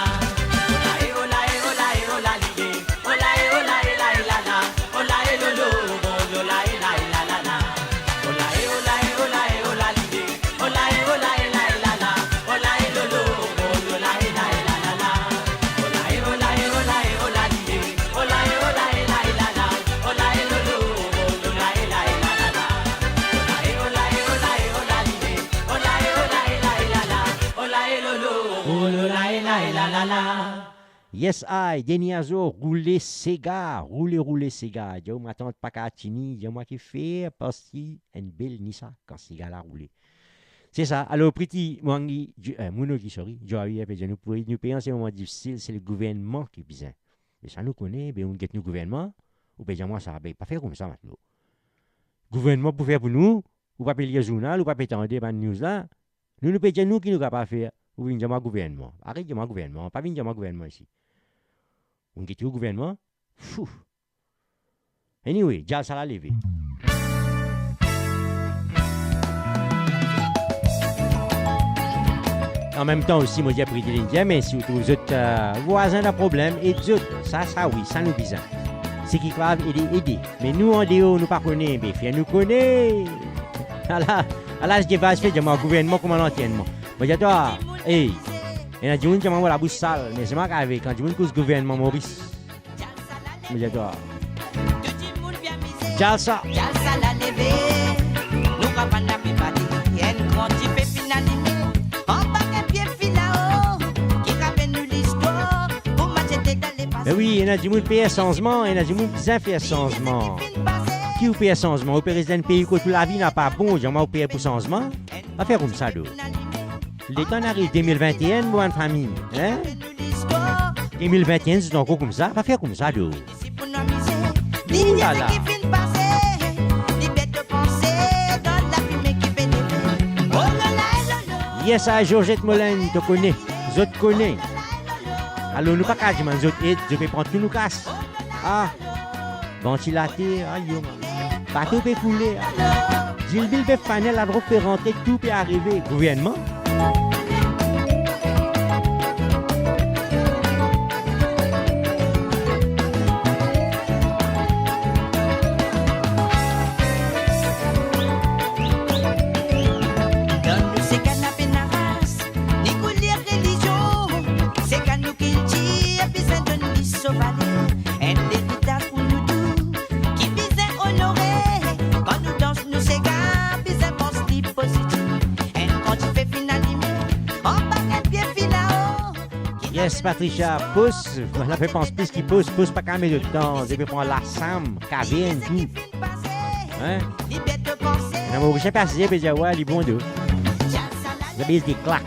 Yes, I, Deniazo, rouler Sega, rouler Sega. Yo, ma tante Pacatini, yo, moi qui fait partie en belle Nissa quand Sega l'a roulé. C'est ça. Alors, Priti, Mwangi, Mouno qui sorry, Joaï, nous payons ces moments difficiles, c'est le gouvernement qui est bizarre. Et ça nous connaît, ben, on get nous gouvernement, ou ben, moi, ça va pas faire comme ça maintenant. Gouvernement pour faire pour nous, ou pas payer le journal, ou pas payer les news là, nous payons nous qui nous pas faire, ou bien moi gouvernement. Arrête de moi gouvernement, pas venir moi gouvernement ici. On get au gouvernement, fou. Anyway, déjà ça l'a levé. En même temps aussi, moi j'ai pris de l'Indien, mais si vous êtes voisins d'un problème, et d'autres, ça oui, ça nous bizarre. C'est qui grave, aider. Mais nous en déo, nous pas connaissons, mais fiers nous connaissons. Alors, je vais faire mon gouvernement comme l'anciennement. Moi j'ai toi, hey. Il y a des gens qui m'ont la bouche sale, mais c'est moi qui avais quand tu veux que le gouvernement Maurice. Mais j'ai toi. Jalsa. Jalsa la levé. Nous capable de parler. Il y a une grande fait finalité. En bas de pied finao. Qui rappelle nous l'histoire. Pour m'acheter dans les passes. Mais oui, il y a des gens qui payent changement, il y a des gens qui fait changement. Qui vous paye changement? Au président du pays, que toute la vie n'a pas bon, j'ai moi payer pour changement. On va faire comme ça, d'où. L'état arrive 2021, moi en famille. Hein? 2021, c'est encore comme ça. Va faire comme ça, d'où. Ouh là là. Yes, Georgette Molin, tu connais. Je te connais. Alors, nous pas qu'à dire, je vais prendre tout nous casse. Ah, ventilateur, aïe, bateau peut couler. Gilles peut faner, la drogue peut rentrer, tout peut arriver. Gouvernement. Yes, Patricia, pousse, la fait penser plus qu'il pousse pas quand même de temps, je vais prendre la sam, caverne, tout. Hein? On va pas passer, mais dire, ouais, les bons deux. La bise des claques.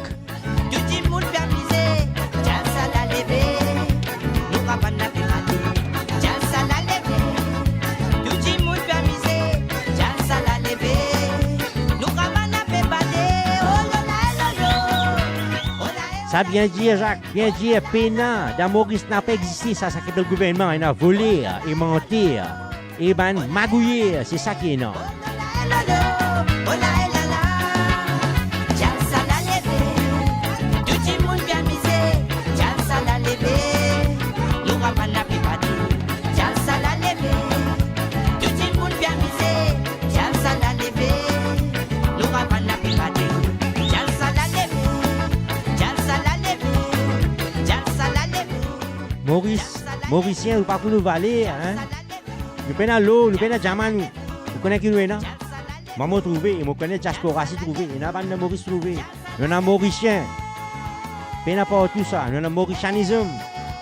Ça bien dire, Jacques, bien dire, pénant. Dans Maurice n'a pas existé, ça qui est le gouvernement. Il a volé, et menté, et magouillé. C'est ça qui est énorme. Jalsa la levé, tout le monde bien misé. Jalsa la levé, Mauricien, ou pas pour nous valer, hein? Nous prenons l'eau, nous prenons diamant, nous. Vous connaissez qui nous est, non? Maman trouvé, et moi connais diaspora si trouvé, il n'y a pas de Maurice trouvé. Nous sommes Mauriciens. Nous n'avons pas tout ça, nous sommes Mauricianisme.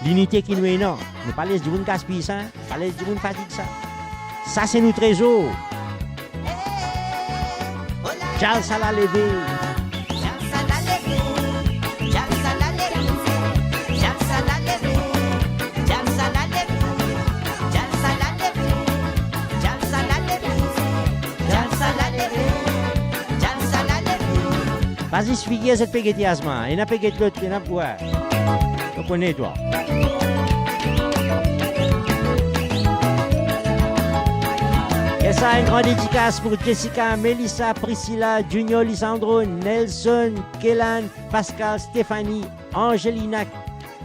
L'unité qui nous est, non? Nous parlons du monde gaspille ça, nous parlons du monde fatigue ça. Ça, c'est nos trésors. Charles Salah levé. Vas-y, figuier cette péguette asma. Il y a péguette l'autre, il y en a quoi? Tu connais, toi. Et ça, une grande dédicace pour Jessica, Melissa, Priscilla, Junior, Lisandro, Nelson, Kélan, Pascal, Stéphanie, Angelina,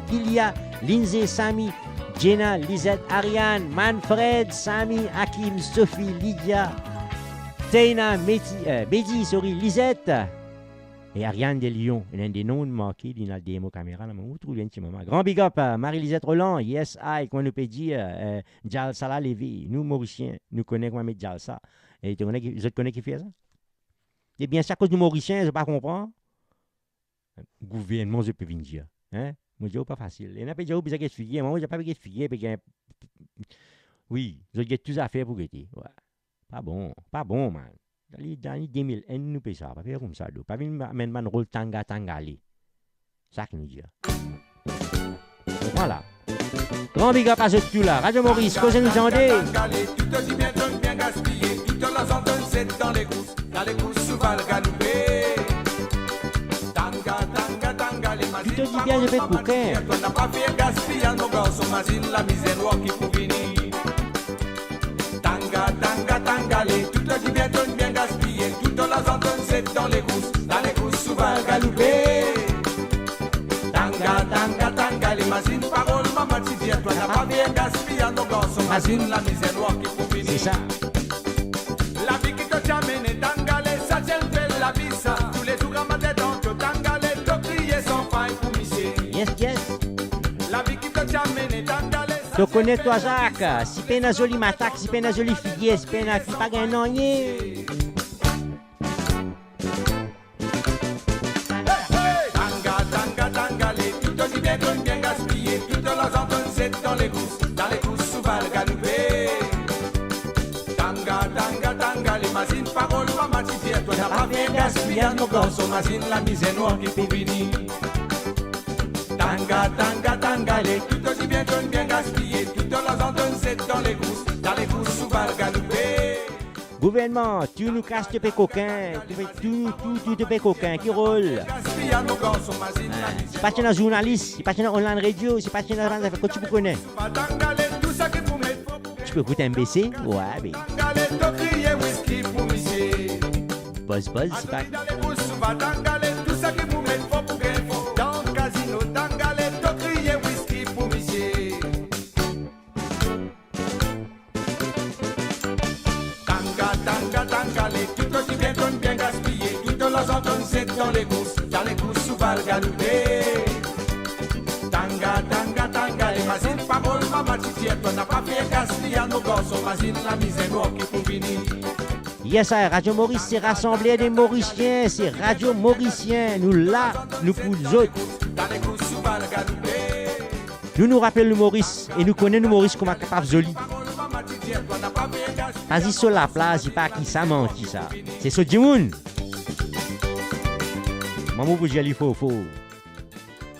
Kilia, Lindsay, Samy, Jenna, Lisette, Ariane, Manfred, Samy, Hakim, Sophie, Lydia, Taina, Betty, Lisette. Et Ariane de Lyon, il y a des noms marqués, il y a des démo caméra, là, vous trouvez un petit moment. Grand big up à Marie-Lisette Roland, yes, I, qu'on nous peut dire, Djal Salah Lévi, nous Mauriciens, nous connaissons comment mettre Djal ça. Et vous connaissez qui fait ça? Eh bien, c'est à cause du Mauricien, je ne pas comprendre. Gouvernement, je peux venir dire. Hein? Moi, je dis, pas facile. Il y en a pas déjà besoin de figuier, moi, je n'ai pas besoin de figuier, oui, je ai tout à faire pour guetter. Ouais. Pas bon, man. Dans les 2000, nous payons ça, pas faire comme ça. Pas venir mettre un rôle tanga-tangale. Ça qui nous dit. Voilà. Grand big up à ce tout là. Radio Maurice, cause nous entendez. Tu te dis bien, donne bien gaspiller. Tu te las entends, c'est dans les gousses souvent le galopé. Tanga, les tu te dis bien, je vais couquer. Tu n'as pas fait gaspiller, nos gars, son machine, la misère noire qui pour venir. Tanga, tu te dis bien, donne bien gaspiller. Tu te las entends, c'est dans les gousses souvent le galopé. Tanga, les machines, paroles, maman, tu dis, toi n'as pas bien gaspillé, nos gars, son machine, la misère noire qui pour venir. C'est ça. La vie qui te t'amène, tangale, ça tient de la vie, ça. Tous les jours, à ma tête, tangale, te crier sans faille pour misser. Yes. La vie qui te t'amène, tangale, tu connais toi, Jacques. Si tu as un joli matak, si tu as un joli figuier, si tu n'as pas un nonier. Tangale, tu te dis bien, donne bien gaspiller. Tu te las entends, c'est dans les gousses, souvent le galopé. Tanga, les machines, paroles, maman, tu dis, toi n'as pas bien gaspillé, nos gars, son machine, la misère noire qui pour venir. Tanga, tu te dis bien, donne bien gaspiller. Tu te las entends, c'est dans les gousses, souvent le galopé. Gouvernement, tu nous casses tes coquins, tu fais tout tes coquins qui roule. C'est pas un journaliste, c'est pas un online radio, c'est pas un que tu connais. Tu peux écouter MBC? Ouais, mais. Buzz, c'est pas. Tu te dis bien, donne bien gaspiller. Tu te las entends, c'est dans les gousses, souvent le galopé. Tanga, les machines, paroles, maman, tu dis, toi n'as pas fait gaspiller, nos gars, son machine, la misère noire qui pour venir. Yes, Radio Maurice, c'est rassemblé des Mauriciens, c'est Radio Mauricien, nous là, nous pour les autres. Nous rappelons le Maurice, et nous connaissons le Maurice comme un capable joli. Vas-y sur la place, il pas qui ça menti ça. C'est ce Djimoun. Maman vous dire il faut.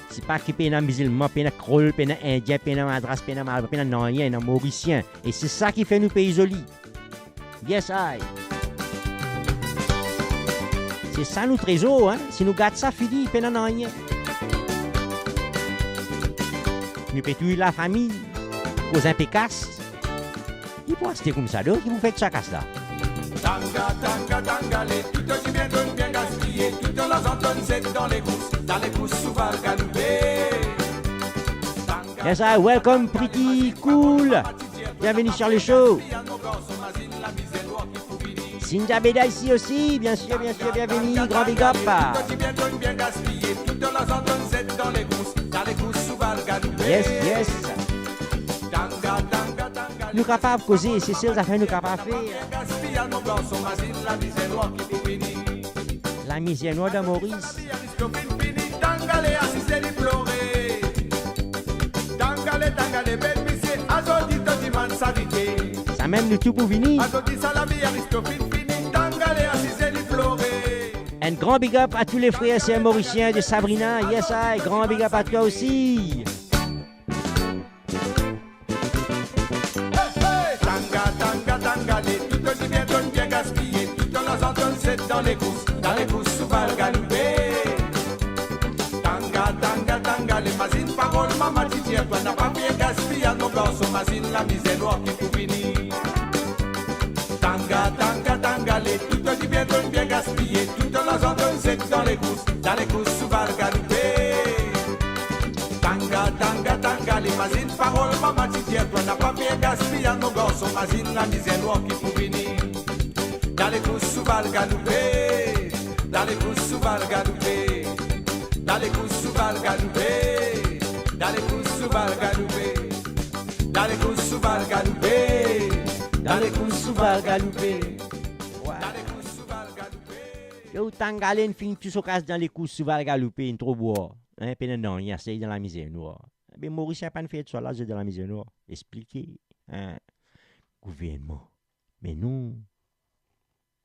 C'est pas qui peine musulman, peine crol, peine indien, peine madras, peine malba, peine nanien, peine mauricien. Et c'est ça qui fait nous pays jolis. Yes, I. C'est ça nos trésors, hein. Si nous gardons ça, fini, peine nanien. Nous pétouillons la famille, aux impécasses. Il faut rester comme ça, donc, il vous fait ça casse là. Tanga, tu te dis bien, donne bien gaspiller. Tu te las entends, c'est dans les gousses, souvent le galopé. Yes, I, welcome, pretty cool. Bienvenue sur le show. Cynthia Beda ici aussi, bien sûr, bienvenue, grand big up. Tout bien donne bien gaspillé, tout dans la zone c'est dans les gousses sous Valgaloupe. Yes. Nous capables de causer, c'est ça, ça fait nous capables de faire. La misère noire de Maurice. Ça même nous tout pour venir. Un grand big up à tous les frères et sœurs mauriciens de Sabrina. Yes, I. Grand big up à toi aussi. Dans les gousses sous Valgaloupe. Tanga, les mazines, parole, maman, titi, toi n'a pas bien gaspillé, nos garçons, mazine, la misère noire qui pour venir. Tanga, les tout dit bien, donne bien gaspillé, tout dans la zone, c'est dans les gousses sous Valgaloupe. Tanga, les mazines, parole, maman, titi, toi n'a pas bien gaspillé, nos garçons, mazine, la misère noire qui pour venir. Dans les gousses sous Valgaloupe, dans les gousses sous Valgaloupe, dans les gousses sous Valgaloupe, dans les gousses sous Valgaloupe, dans les gousses sous Valgaloupe, dans les gousses sous Valgaloupe. Yo tangalen fin tout ce casse dans les gousses sous Valgaloupe, une trop bois. Hein, non, il y a ça dans la misère noire. Mais Maurice n'a pas fait de ça là, c'est dans la misère noire. Expliquez, hein, gouvernement. Mais nous.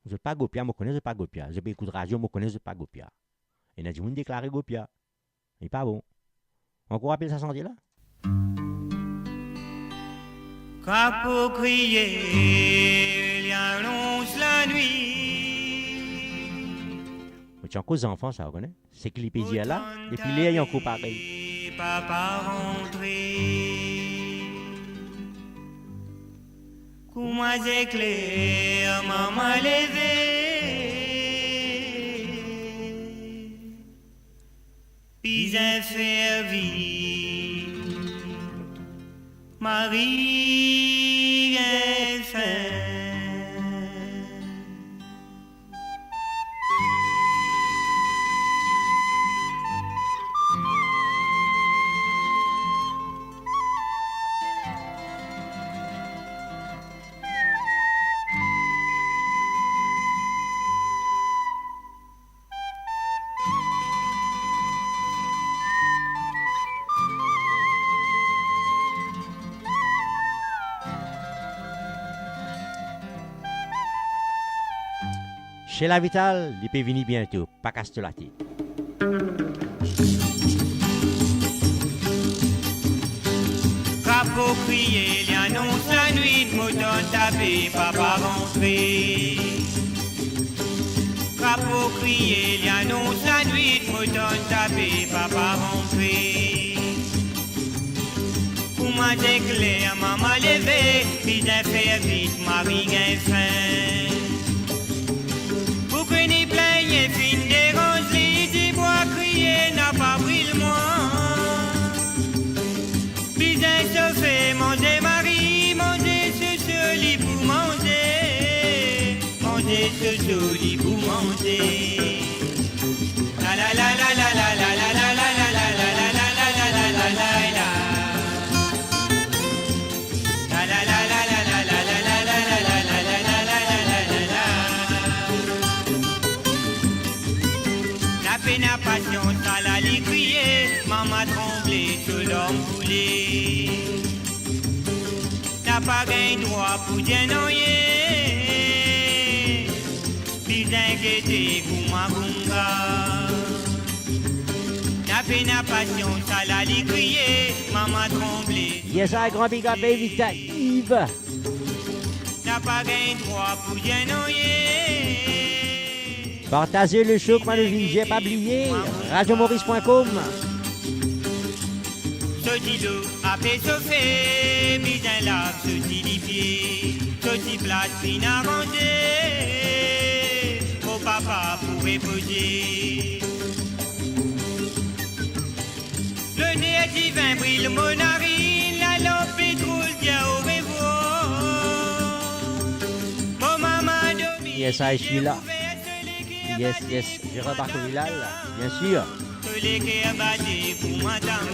Je ne pas Gopia, je connais pas Gopia. Je peux écouter radio, je connais pas Gopia. Et n'a dit, on déclaré Gopia. Il n'est pas bon. Encore rappelle ça santé là? Crapaud crier, il annonce la nuit. Mais tu as encore des enfants, ça, vous connaissez? C'est Clipédia là, et puis les ayants encore pareil. Papa rentré. Comment éclair, maman levé, puis infervi, Marie est faim. Chez la Vital, il peut venir bientôt, pas casse la tête. Crapaud crier, il annonce la nuit, mouton tapé, papa rentré. Crapaud crier, il annonce la nuit, mouton tapé, papa rentré. Pour moi d'éclair, maman levé, puis d'un faire vite, Marie gain faim. Pour que n'y plaigne, fin des roses, dit bois crier, n'a pas pris le moins. Puis d'un chauffé, manger Marie, manger ce joli pour manger. Manger ce joli pour manger. La la la la la la la la la la la la la la la la la la la la. La passion, ça l'a crier, maman tremblé, tout l'homme voulait. N'a pas gain droit pour dénoyer, puis inquiété pour ma bunga. N'a pas la passion, ça l'a crier, maman tremblé. Yes, I grand big up, baby, t'as Yves. N'a pas gain droit pour dénoyer. Partagez le show, comme j'ai pas oublié. RadioMaurice.com. Petit l'eau a fait chauffer, mis un lave, petit les pieds, petit place fin arrangé, mon papa pouvait poser. Le nez divin brille mon narine, la lampe pétrole vient au revoir. Mon maman domine. Yes, I Sheila. Yes, Gérard Bartolilal, bien sûr. les cœurs battés pour m'entendre.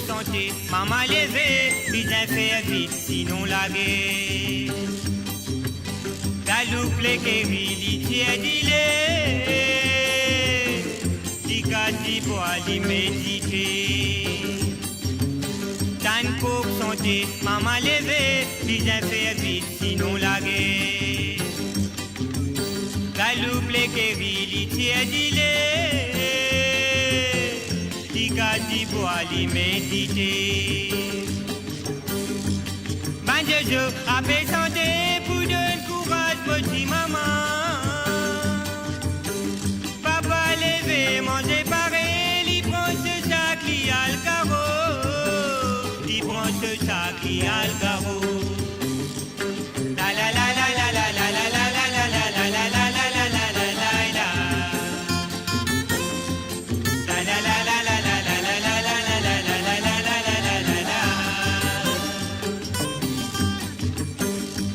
Santé, maman levé, bien faire vite, sinon la guerre. Galoupe les kéris, tiens dilé, Dicati pour aller méditer. Tan coupe santé, maman levé, bien faire vite, sinon la guerre. Galoupe les kéris, tiens dilé, Dicati pour aller méditer. Ban Jojo a fait santé pour donner courage, petit maman. Papa levé, manger pareil, il prend ce sac, il a le carreau. Il prend ce sac, il a le carreau. La la la la la la la la la la la la la la la la la la la la. La la la la la la la la la la la la la la la la la la.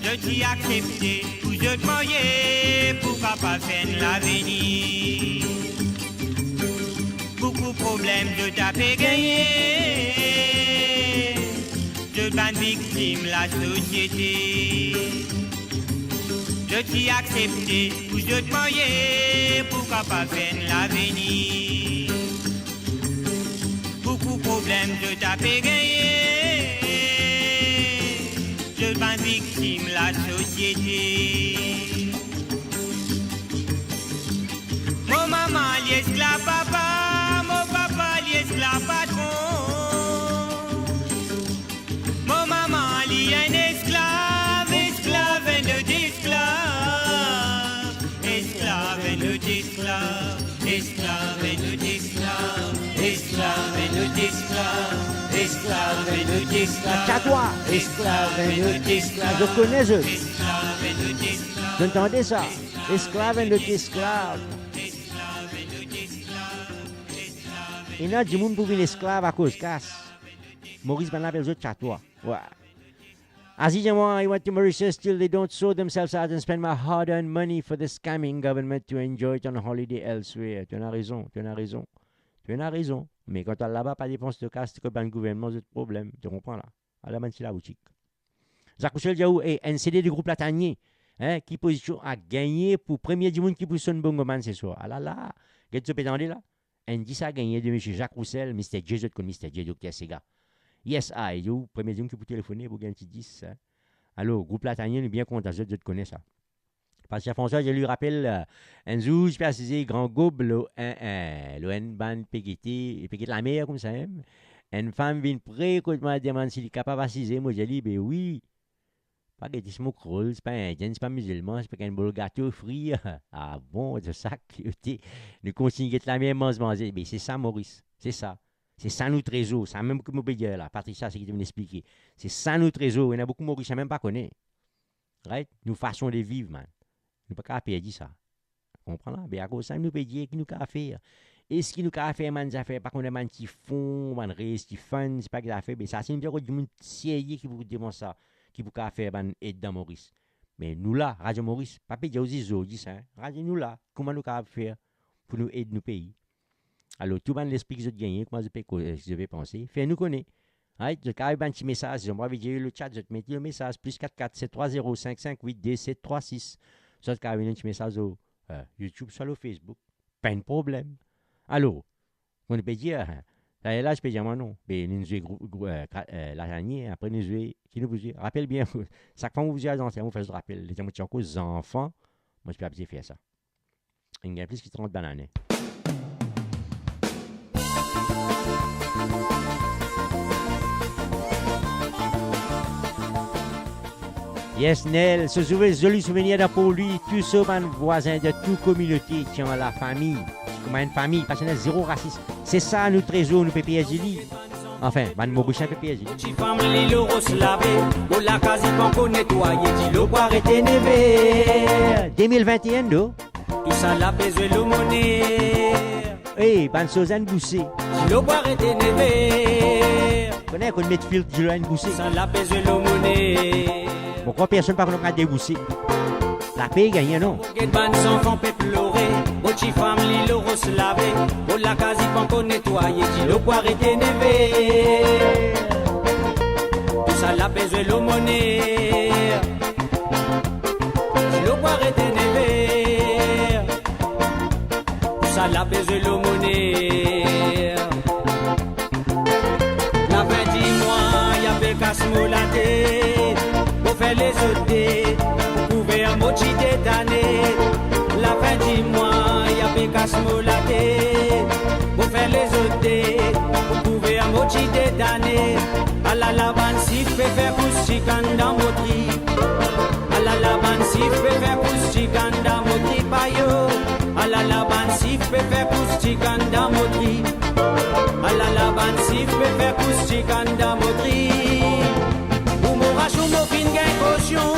Je t'y accepté, pour je te marier, pour papa faire l'avenir. Beaucoup de problèmes je t'ai fait gagner. Je t'en victime la société. Je t'y accepté, pour je te marier, pour papa faire l'avenir. Beaucoup de problèmes je t'ai fait gagner. Je m'en victime la société. Mon maman l'esclave papa, mon papa l'esclave patron. Mon maman li un esclave, esclave et de esclave, esclave et de esclave, esclave et de esclave, esclave et de esclave. Esclave et de esclave, Tchatois, esclave et de esclave, je connais eux. esclave et de esclave, Vous entendez ça? Esclave et de esclave. Il y a du monde pour venir esclave à cause de casse. Maurice Ban appelle eux Tchatois. Ouais. Aziz and I went to Mauritius, still they don't sort themselves out and spend my hard-earned money for the scamming government to enjoy it on a holiday elsewhere. Tu en as raison, tu en as raison. Tu en as raison. Mais quand tu as là-bas, pas de dépenses de casse, tu as le gouvernement, c'est le problème. Tu comprends là? À la main, c'est la boutique. Zakouchel Diaou est NCD du groupe Latanier. Hein, qui position a gagné pour premier du monde qui pousse son bongoman ce soir. Ah là là, qu'est-ce que tu peux t'entendre là? Indice a gagné de M. Jacques Roussel, Mr. J, Mr. J, Dr. Sega. Yes, I, you, premier du monde qui peut téléphoner pour gagner un petit 10. Hein. Alors, groupe Latanier, on est bien content, je connais ça. Parce que François, je lui rappelle, un jour, je précisé, grand gobe, l'ON ban péguité la mer comme ça. Hein. Une femme vient près, quand je me demande s'il est capable d'assiser, moi, j'ai dit, ben oui. Pas que tu smoke roll, c'est pas indien, c'est pas musulman, c'est pas qu'un bol gâteau frit. Ah bon, c'est ça que nous consignons la mer, manger. Mais c'est ça, Maurice, c'est ça. C'est ça notre réseau, c'est même que mon pays là, Patricia, c'est qui te vient expliquer. C'est ça notre réseau, il y en a beaucoup de Maurice, même pas connaît. Right? Nous façon de vivre, man. Nous ne pouvons pas perdre ça. Vous comprenez? Mais à cause de ça, nous pouvons dire qu'il nous a faire. Et ce qu'il nous a fait, man, ça fait pas qu'on a un petit fond, man, petit fun, c'est pas que ça fait. Mais ça, c'est une période du monde sérieux qui vous demande ça, qui vous a fait, man, aide dans Maurice. Mais nous là, Radio Maurice, pas dire aux ISO, dit ça. Radio nous là, comment nous avons faire pour nous aider nos pays? Alors, tout le monde l'esprit que vous gagnez, comment je vais penser? Fais-nous connaître. Right? Je vais un petit message, je vais dire le chat, je te mets le message, plus 44 730 558 D736. Ça, c'est quand même un petit message au YouTube, sur le Facebook. Pas de problème. Alors, on peut dire, là, je peux dire moi non. Mais nous jouons l'araignée, après nous jouons, qui nous dit, rappelle bien, chaque fois que vous jouez à l'ancien, vous faites le rappel. Les enfants, moi, je peux pas faire ça. Il y a plus que 30 bananes. Yes, Nel, ce joli souvenir d'un pour lui, tous ceux voisins de toute communauté qui ont la famille, comme une famille, parce qu'on a zéro racisme. C'est ça notre réseau, nous PPSJ. Enfin, ban mo bouche un peu piégé. Ti femme li le rose lavé, ou la quasi pas qu'on nettoyer, ti le boire était nevé. 2021, do. Tout ça la besoin le monnaie. Hey, ban Suzanne Boussé. Ti le boire était nevé. Connais qu'on met fil de Joanne Boussé. Ça la besoin le monnaie. Pourquoi personne pas qu'on a débousser? La paix gagne, non? Get ban enfant peut pleurer, ou ti femme li le rose lavé, ou la quasi pas qu'on nettoyer, ti le boire était nevé. Tout ça la besoin le monnaie. Ti le boire était nevé. Tout ça la besoin le monnaie. La fin du mois, y avait casse-moulaté, pour faire les ôtés, pour couvrir un mochi détané. La fin du mois, y avait casse-moulaté, pour faire les ôtés, pour couvrir un mochi détané. À la lavane, si je peux faire couche dans mon tri. À la lavane, si je peux faire couche dans mon tri, payo. À la lavane, si je peux faire couche dans mon tri. À la lavane, si je peux faire couche dans mon tri. Ou mon rachou, mon fin gain caution.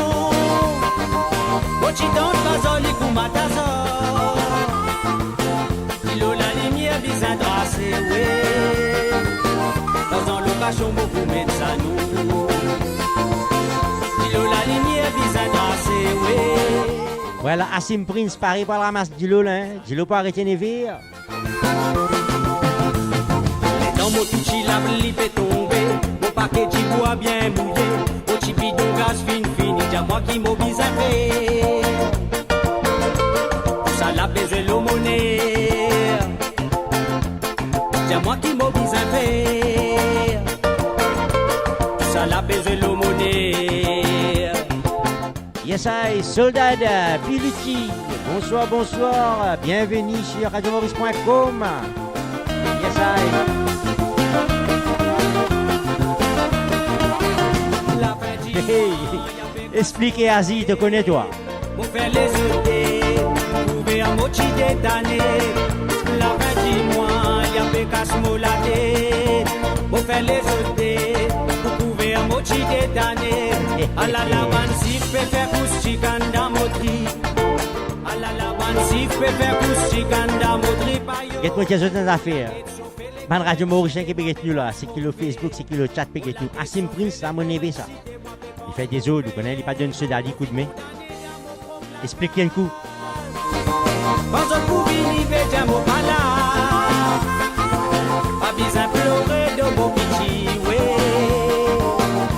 Ochi dans le bazoli, koumatazo. Il a la lumière, bizarre tracée, ouais. Dans le cachot, beaucoup mettre ça nous. Il a la lumière, bizarre tracée, ouais. Voilà, Assim Prince, Paris pour la ramasse du lot, là. Du lot pour arrêter les verres. Dans mon touchi, la blip est tombée. Mon paquet de bois bien mouillé. Au chipi de gaz fini. Y'a moi qui m'oblige à faire. Ça l'a besoin de monnaie. Y'a moi qui m'oblige à faire. Ça l'a besoin de monnaie. Yes, I, Soldat Piluti. Bonsoir, bonsoir. Bienvenue sur radiomaurice.com. Yes, I. Hey, expliquez Asie, te connais toi. Pour faire les œufs, trouver un mochi détané. La fin du mois, y a pécasse moladé. Pour faire les œufs, pour trouver un mochi détané. À la lavane, si je peux faire couche dans mon tri. À la lavane, si je peux faire couche dans mon tri. Qu'est-ce que tu as affaires? Ban Radio Mauricien qui est nous là, c'est qui le Facebook, c'est qui le chat qui est tout. Assim Prince, ça mon évé ça. Il fait des autres, vous connaissez, il pas donné ce daddy coup de main. Expliquez un coup. Quand on pouvait y faire mon pala, pas besoin de pleurer de mon petit, ouais.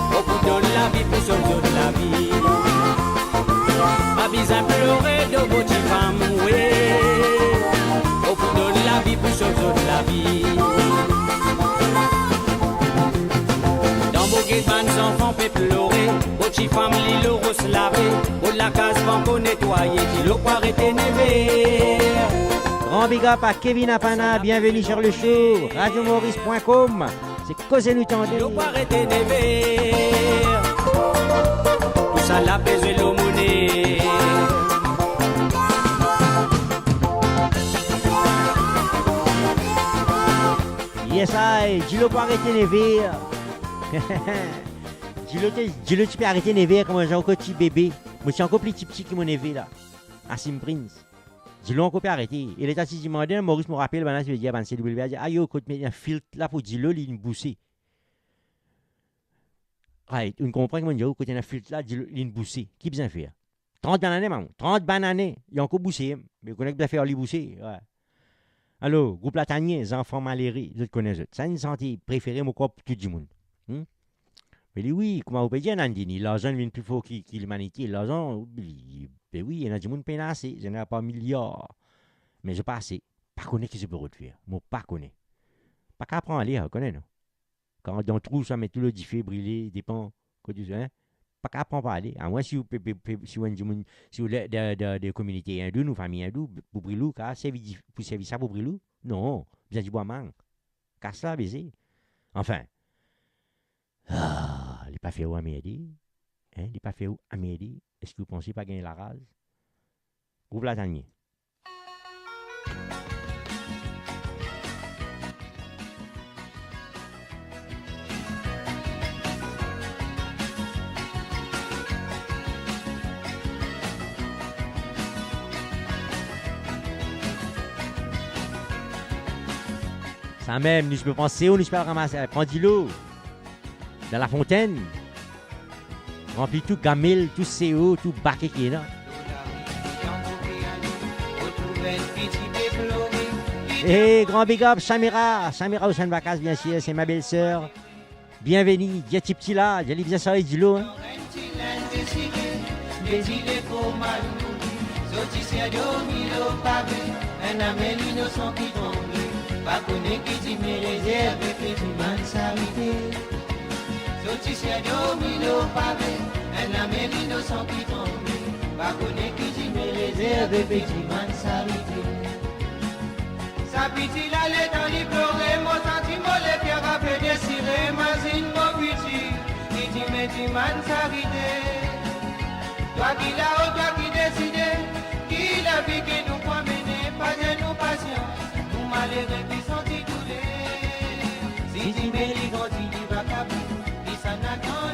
Au bout de la vie, pour sauver de la vie. Pas besoin de pleurer de mon petit femme, ouais. Au bout de la vie, pour sauver de la vie. Dans mon guet, les enfants peuvent pleurer. Petit femme, li le rose lavé. Au la case, banco nettoyé. Qui le croire était nevé. Grand big up à Kevin Apana, bienvenue sur le show. radiomaurice.com. C'est Causez nous tendez. Le croire était nevé. Tout ça la pèse et l'aumônier. Yes, I, dis-le pour arrêter les verres. Dis-le, tu peux arrêter les verres comme j'ai encore petit bébé. Moi, je suis encore plus petit qui m'en élevé là. Assim Prince. Dis-le encore pour arrêter. Et l'état si demandé, Maurice me rappelle, maintenant, je vais dire, c'est le dit, aïe, écoute, mais il y a un filtre là pour dis-le, il est boussé. Right, on comprend comment dire, écoute, il y a un filtre là, dis-le, il est boussé. Qui besoin de faire? 30 bananes, maman. 30 bananes. Il y a encore boussé. Mais vous connaissez que faire les boussé. Ouais. Alors, groupe Latanier, les enfants malheureux, vous connaissez. Ça, c'est une santé préférée, mon corps, pour tout le monde. Mais oui, comment vous pouvez dire, Nandini, l'argent vient plus fort que l'humanité. L'argent, ben oui, il y en a du monde qui assez. Il n'y en a pas milliards. Mais je pas assez. Pas connaître qui se peut faire. Moi, pas connaître. Pas qu'à apprendre à lire, connaît, non? Quand dans le trou, ça met tout le diffé, brûlé, dépend. Hein? Pas qu'à apprendre à aller. À moins si vous des communautés hindoues, nos familles hindoues, pour brûler, pour servir ça pour brûler. Non, vous avez du bois manque. Casse ça, baiser. Enfin. Ah, il n'est pas fait où à m'aider. Hein? Il n'est pas fait où à m'aider. Est-ce que vous pensez pas gagner la rase? Groupe la tanier. Ça même, nous je peux penser où nous je peux ramasser, prendre de l'eau dans la fontaine. Remplis tout gamil, tout CO, tout baquet qui est là. Et grand big up, Samira Ousmane Bakas, bien sûr, c'est ma belle-sœur. Bienvenue, dia ti petit là, dia li bien ça et l'eau. Hein. Sa piti l'aller dans les pleurer, mon sentiment les pierres à faire désirer, ma zine mon piti, qui dit mais tu m'as s'arrêté. Toi qui là-haut, toi qui décide, qui la vie que nous croit mener, pas de nous patience, nous malheureux qui sont titulés. Si tu mets les gants, tu dis va capou, qui s'en attend.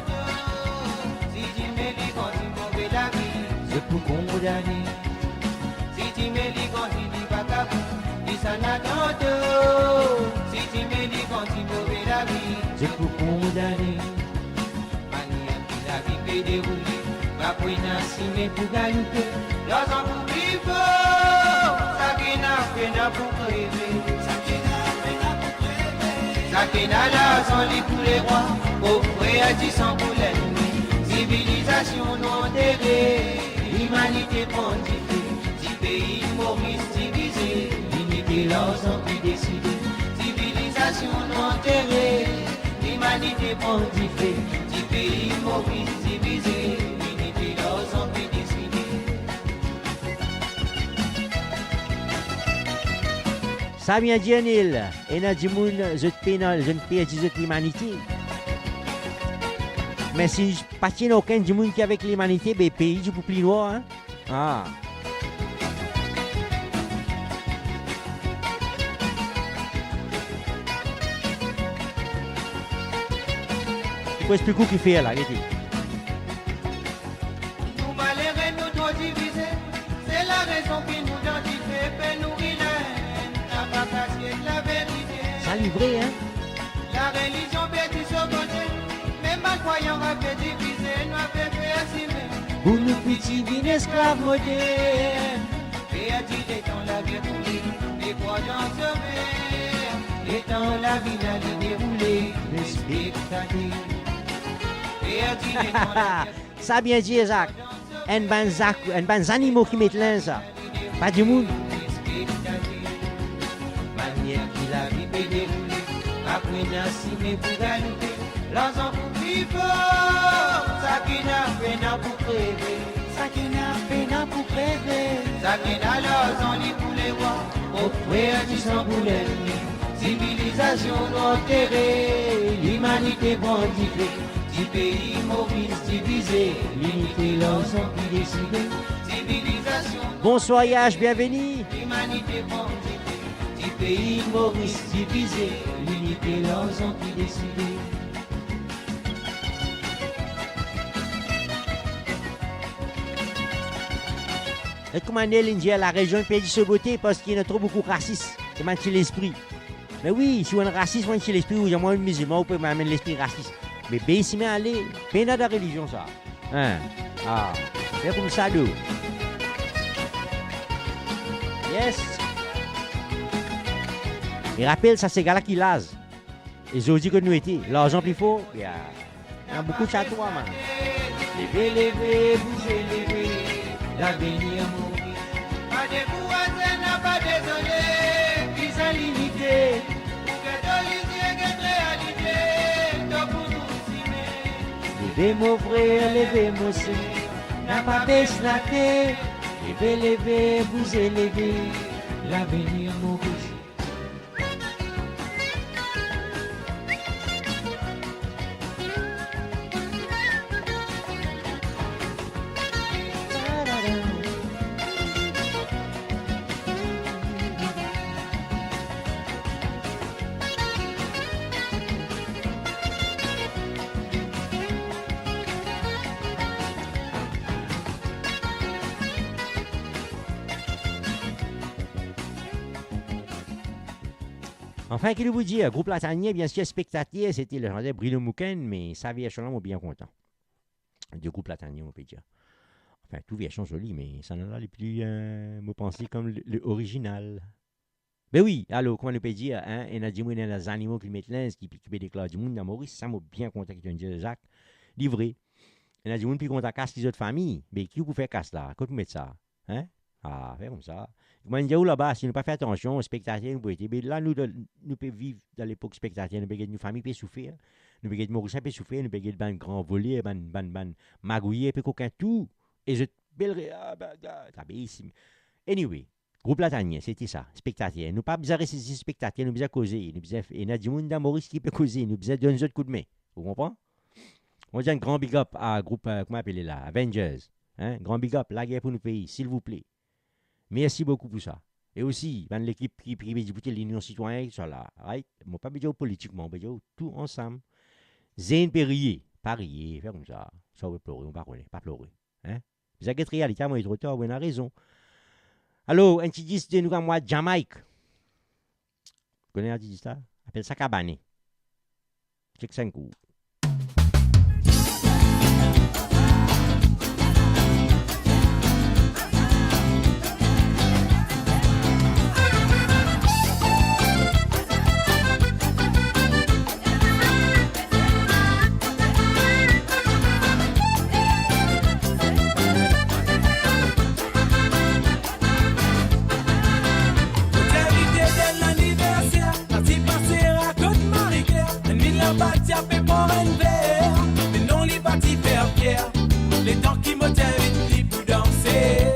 Si tu mets les gants, tu mauvais la vie, je peux condamner. Si tu mets les gants, tu dis va capou. Si tu me dis quand tu mauvais la vie, je peux condamner. Manière que la vie peut dérouler, va pour une pour galoper. L'argent pour vivre, ça qui n'a fait pour rêver. Ça qui n'a l'argent pour les rois, au frère à 10 ans pour l'ennemi. Civilisation non enterrée, l'humanité pontifiée, 10 pays Maurice divisés. L'ensemble qui décide, civilisation non enterrée, l'humanité pontifiée, 10 pays Maurice divisés, l'unité l'ensemble qui décide. Ça vient dire Nil, et dans du monde, je te pénal, je ne paie de l'humanité. Mais si je ne tiens aucun du monde qui avec l'humanité, ben pays du plus noir, hein? Ah. C'est plus qui fait là, regardez. Nous malheureux, nous doit diviser. C'est la raison qui nous identifie. Paix nourrit la haine, n'a pas caché la vérité. Ça livré, hein? La religion bêtise au côté. Même en croyant à fait diviser, nous avons fait assumer. Pour nous petits vignes esclaves modernes. Et a-t-il les temps la vie roulée, les croyants se mettent. Les temps la vie n'allait dérouler, les spectateurs. Ça bien dit, Isaac. Un ban animaux qui mettent l'un, ça. Pas du monde. Manière qui la vie peut dérouler, après n'a pour galoper. L'argent pour vivre, ça qui n'a fait n'a pour crever. Ça qui n'a fait n'a pour crever. Ça qui n'a l'argent pour les rois, au frère du sang pour l'ennemi. Civilisation non enterrée, l'humanité pontifiée. 10 pays Maurice divisés, l'unité l'ensemble qui décide. Civilisation. Bonsoir Yash, bienvenue. L'humanité pontifiée. 10 pays Maurice divisés, l'unité l'ensemble qui décide. Et comment l'India, la région perd sa beauté parce qu'il y a trop beaucoup de racistes. C'est mentir l'esprit. Mais oui, si on est raciste, on est l'esprit, ou il y a moins de musulmans, on peut m'amener l'esprit raciste. Mais bien ici, mais allez, pas de religion, ça. Hein? Ah, c'est comme ça, d'où? Yes. Et rappelle, ça, c'est gars qui lase. Et je dis que nous étions. L'argent plus fort, il y a beaucoup de châteaux, man. Levez, vous élevez, l'avenir mourir. Pas de voisins, n'a pas désolé, qui sont limités. Levez mon frère, levez mon sœur, n'a pas baissé la tête. Levez, vous élevez, l'avenir Maurice. Enfin, qu'il vous dit, groupe Latanien, bien sûr, spectateur, c'était le chanteur Bruno Mouken, mais sa version-là, moi, bien content. Du groupe Latanien, on peut dire. Enfin, tout version jolie, mais ça en a les plus, moi, pensé comme le original. Ben oui, alors, comment on peut dire, hein, il y a des animaux qui mettent l'ins, qui déclarent du monde dans Maurice, ça m'a bien content que tu me dises, Jacques, livré. Il y a des gens qui ont casse les autres familles, mais qui vous fait casse là? Quand vous mettez ça? Hein? Ah, fait comme ça. Moi, je dis là-bas, si nous pas fait attention, aux spectateurs, nous pouvons être. Mais là, nous pouvons vivre dans l'époque spectateur, nous pouvons être une famille peut souffrir, nous pouvons être Maurice peut souffrir, nous pouvons être un grand volé, un magouillé, puis coquin tout. Et je belle. Anyway. Groupe Latanien, c'était ça, spectateur. Nous pas besoin de rester spectateurs, nous besoin de causer. Nous besoin, et nous avons des Maurice qui peut causer. Nous besoin de donner un autre coup de main. Vous comprenez? On dit un grand big up à groupe, comment appelez là, Avengers. Hein? Grand big up, la guerre pour nos pays, s'il vous plaît. Merci beaucoup pour ça. Et aussi, l'équipe qui prive d'écouter l'Union citoyenne, ça là, right? Moi, pas dire politiquement, on peut dire tout ensemble. Zane Perrier, parier, faire comme ça. Ça, on va pleurer, on va pas pleurer. Hein? Vous avez cette réalité, moi, il est trop tard, on a raison. Alors, un petit disque de nous à moi, Jamaïque. Vous connaissez un petit disque là? Appelle ça Cabané. Check 5 coups. Les temps qui m'ont invité pour danser.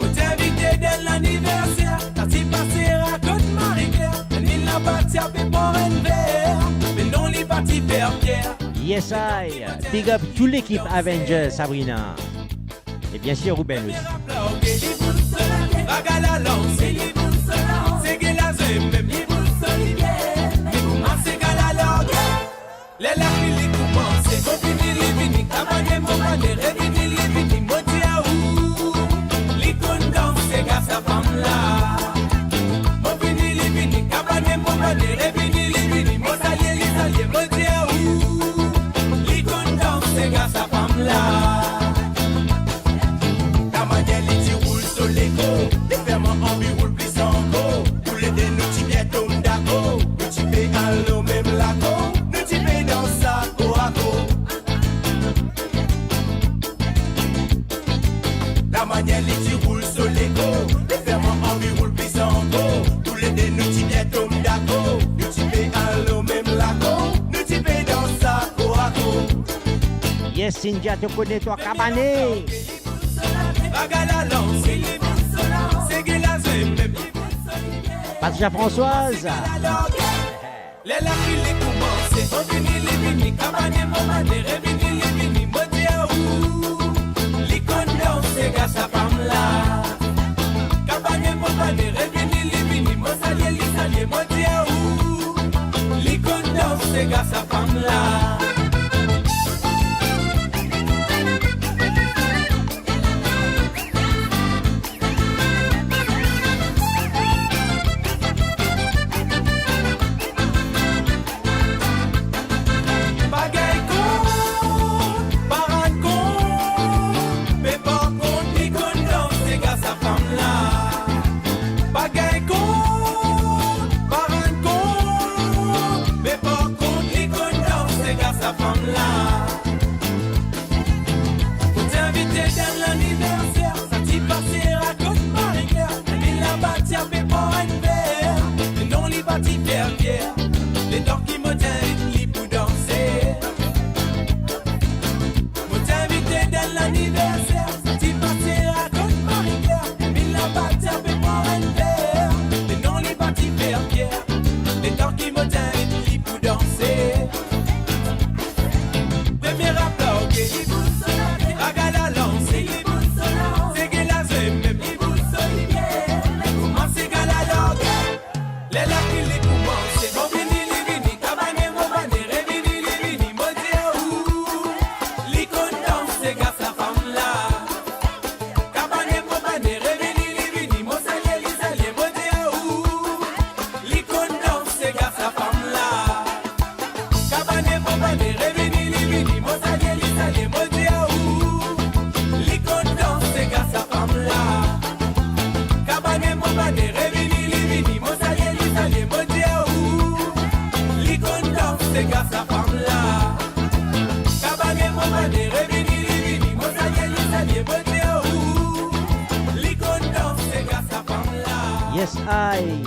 M'ont invité dès l'anniversaire. Quand il passera Côte-Marie-Claire, il n'a pas tapé pour un verre. Mais non, il va t'y faire Pierre. Yes, I. Big up toute l'équipe Avengers, Sabrina. Et bien sûr, Ruben aussi. Les lapis les commencent, mon fini les vini, cabané mon mané, revini les vini, moti à où, l'icône danse, gars sa femme là. Mon fini les vini, cabané mon mané, revini les vini, mon salier, moti à où, l'icône danse, gars sa femme là. La manière les roule sur l'écho, les fermes en vie roule plus en go, tous les deux nous t'y bien tombe d'accord, nous t'y payons à l'eau même la go. La manière les qui roulent sur l'écho, les fermes en vie roulent plus en go. Tous les deux nous t'y bien tombe d'accord, nous t'y payons à l'eau même la go, nous t'y payons dans sa go à go. Yes, Cynthia, tu connais toi, Cabané. Patricia Françoise. Les lapis les commencent, on finit les vini, cabané mon mané, revini les vini, modi à où, l'icône danse, gars sa femme là. Cabané mon mané, revini les vini, mon salier, modi à où, l'icône danse, gars sa femme là. c'est gars sa femme là. Kabage maman de revini, moi ça y est, beauté ou. L'icône danse, c'est gars sa femme là. Yes, I.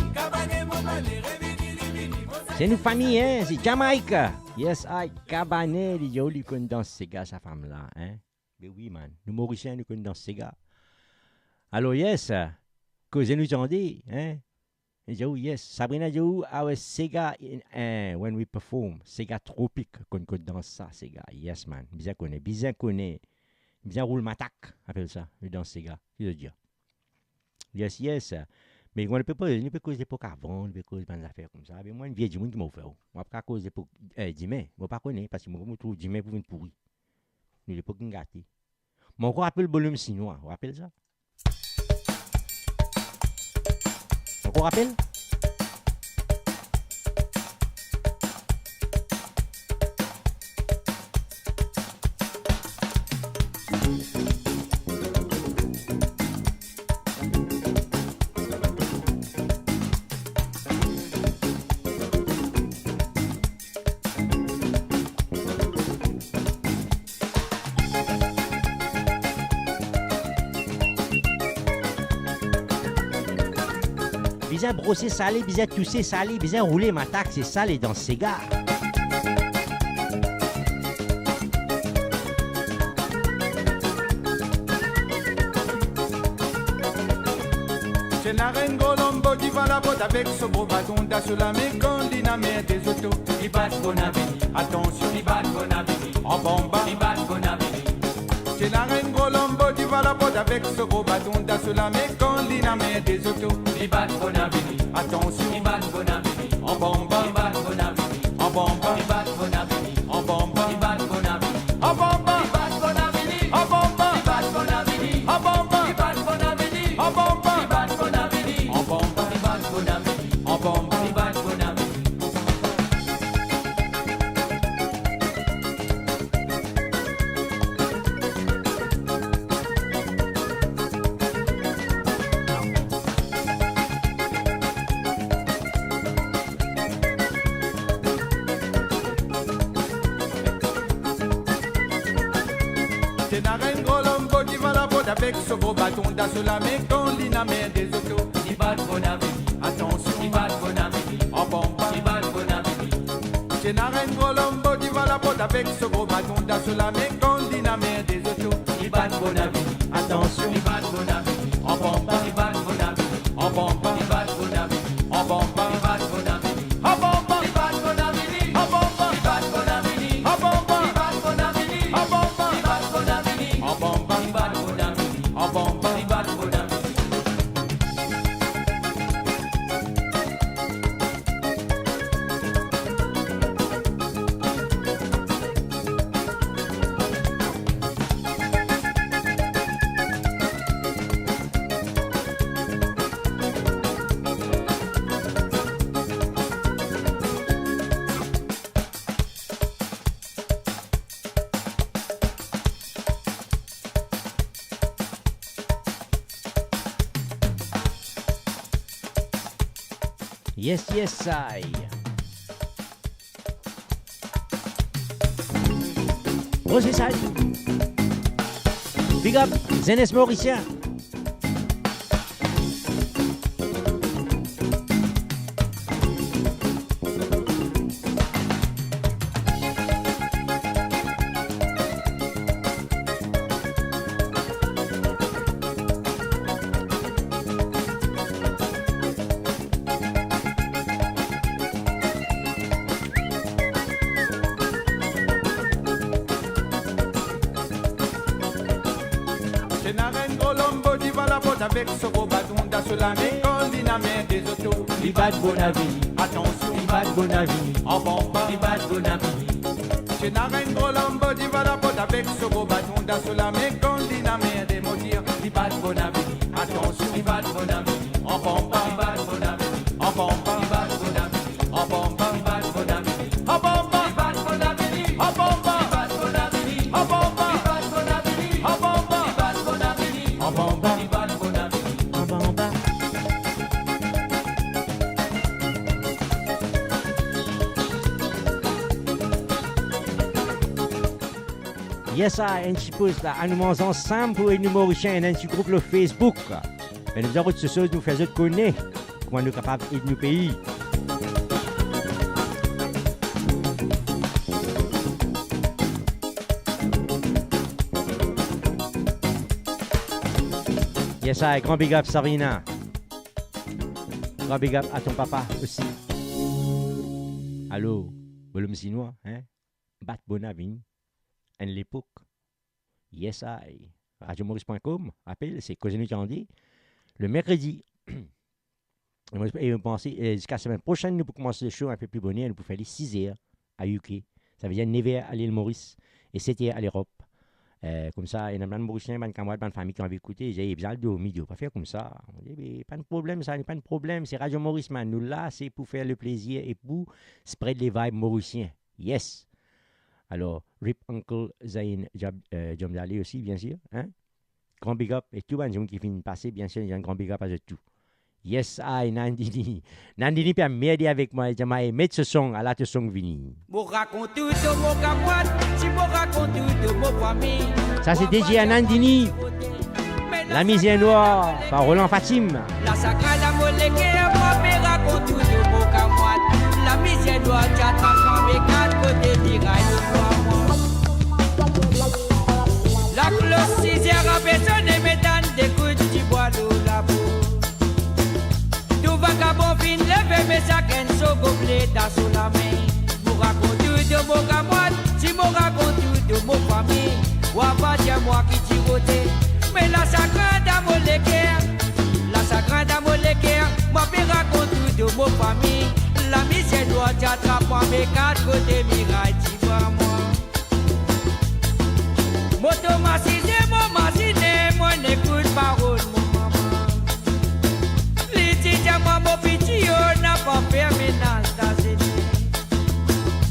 C'est une famille, hein? C'est Jamaïque. Yes, I. Cabanet, les jolis qu'on danse ces gars, sa femme là, hein? Mais oui, man. Nous Mauriciens, nous qu'on danse ces gars. Alors, yes, cause nous entendez, hein? Oh, yes, Sabrina Jou, our Sega when we perform, Sega tropique qu'on danse ça, Sega. Yes, man. Bien connaît. Bien roule matak, appelle ça, nous danse Sega. Je veux dire. Yes, yes. Mais on ne peut pas causer pour avant, on ne peut causer pas des affaires comme ça. Mais moi, une vieille du monde qui m'a offert. On ne peut pas causer pour Dimé. Je ne pas connaître parce que je me trouve Dimé pour une pourrie. Nous ne pouvons pas gâter. Mais on rappelle le volume chinois. On rappelle ça? On rappelle? Bien brosser salé, bien tousser salé, bien rouler ma taxe, c'est salé dans ces gars. C'est la reine Colombo qui va la botte avec ce beau bâton d'assaut la mécon dynamite des autos. Il bat qu'on a béni. Attention, il bat qu'on a béni. En bomba, il bat qu'on a béni. C'est la reine Colombo qui va la botte avec ce beau bâton d'assaut la mécon dynamite des autos. Il bat qu'on a béni. Attention, il bat qu'on a béni. En bomba, il bat qu'on a béni. En bomba, il bat qu'on a béni. En bomba, il bat qu'on a béni. En bomba, il bat qu'on a béni. En bomba, il bat qu'on a béni. En bomba, il bat qu'on a béni. En bomba, il bat qu'on a béni. En bomba, il bat qu'on a béni. En bomba, il bat qu'on a béni. C'est la reine Colombo qui va la botte avec ce gros bâton d'assaut la mécon dynamite des autos. Il bat qu'on a béni. Attention, il bat qu'on a béni. En bomba, il bat qu'on a béni. C'est la reine Colombo qui va la botte avec ce gros bâton d'assaut la mécon dynamite des autos. Il bat qu'on a béni. Attention, il bat qu'on a béni. En bomba, il bat qu'on a béni. En bomba, il bat qu'on a béni. En bomba, il bat qu'on a béni. En bomba, il bat qu'on a béni. En bomba, il bat qu'on a béni. En bomba, il bat qu'on a béni. En bomba, il bat qu'on a béni. En bomba, il bat qu'on a béni. En bomba, il bat qu'on a béni. Yes, yes, I. Rosé Sal. Big up, Zenes Mauricien. C'est la reine Colombo qui va la botte avec ce gros bâton d'assaut la mécon dynamite des autos. Il bat bon avis. Attention, il bat bon avis. En bomba, il bat bon avis. C'est la reine Colombo qui va la botte avec ce gros bâton d'assaut la mécon dynamite des motires. Il bat bon avis. Attention, il bat bon avis. En bomba, il bat bon avis. En bomba, il bat bon avis. En bomba, il bat bon avis. En bomba, il bat bon avis. En bomba, il bat bon avis. En bomba, il bat bon avis. En bomba, il bat bon avis. En bomba, il bat bon avis. En bomba. Yes, un petit pouce là, à nous manger ensemble pour nous Mauriciens, un petit groupe le Facebook. Mais nous avons ce chose nous faisons connaître comment nous sommes capables d'aider nos pays. Yes, grand big up Sarina. Grand big up à ton papa aussi. Allô, volume chinois, hein? Bat Bonavine. En l'époque. Yes, I. RadioMaurice.com. Appel, c'est Cause nous Tendez. Le mercredi. Et on pense jusqu'à la semaine prochaine, nous pouvons commencer le show un peu plus bonnet. Nous pouvons faire les 6 heures à UK. Ça veut dire 9 heures à l'île Maurice et 7 heures à l'Europe. Comme ça, il y a plein de Mauriciens, plein de camarades, plein de familles qui ont écouté. J'ai besoin de dormir, pas faire comme ça. On dit, mais pas de problème, ça n'est pas de problème. C'est Radio Maurice, man. Nous là, c'est pour faire le plaisir et pour spread les vibes mauriciens. Yes. Alors, Rip Uncle Zayn Jomdali aussi, bien sûr. Hein? Grand big up. Et tout le monde qui finit de passer, bien sûr, il y a un grand big up à tout. Yes, I, Nandini. Nandini peut m'aider avec moi. Je vais mettre ce son à la son vini. Ça, c'est DJ à Nandini. La misère noire par Roland Fatim. La sacrale molécule, moi, me raconte tout de mon camoite. La misère noire, tu as transformé 4 côtés mirailles de toi. La cloche 6 a besonné, mesdames, des coups du bois de la peau. Tout vagabond fin levé, mais ça qu'un saut gobelet sous la main. Vous raconte tout de mon camoite, si mon raconte tout de mon famille. Ou pas dire moi qui tirotais. Mais la sacrade à molécule, moi je raconte tout de mon famille. La misère doit t'attraper à mes 4 côtés mirailles, tu vois moi. Moto massiné, moi n'écoute parole, mon maman. Les titres, moi mon petit, on n'a pas fait ménage dans ces nuits.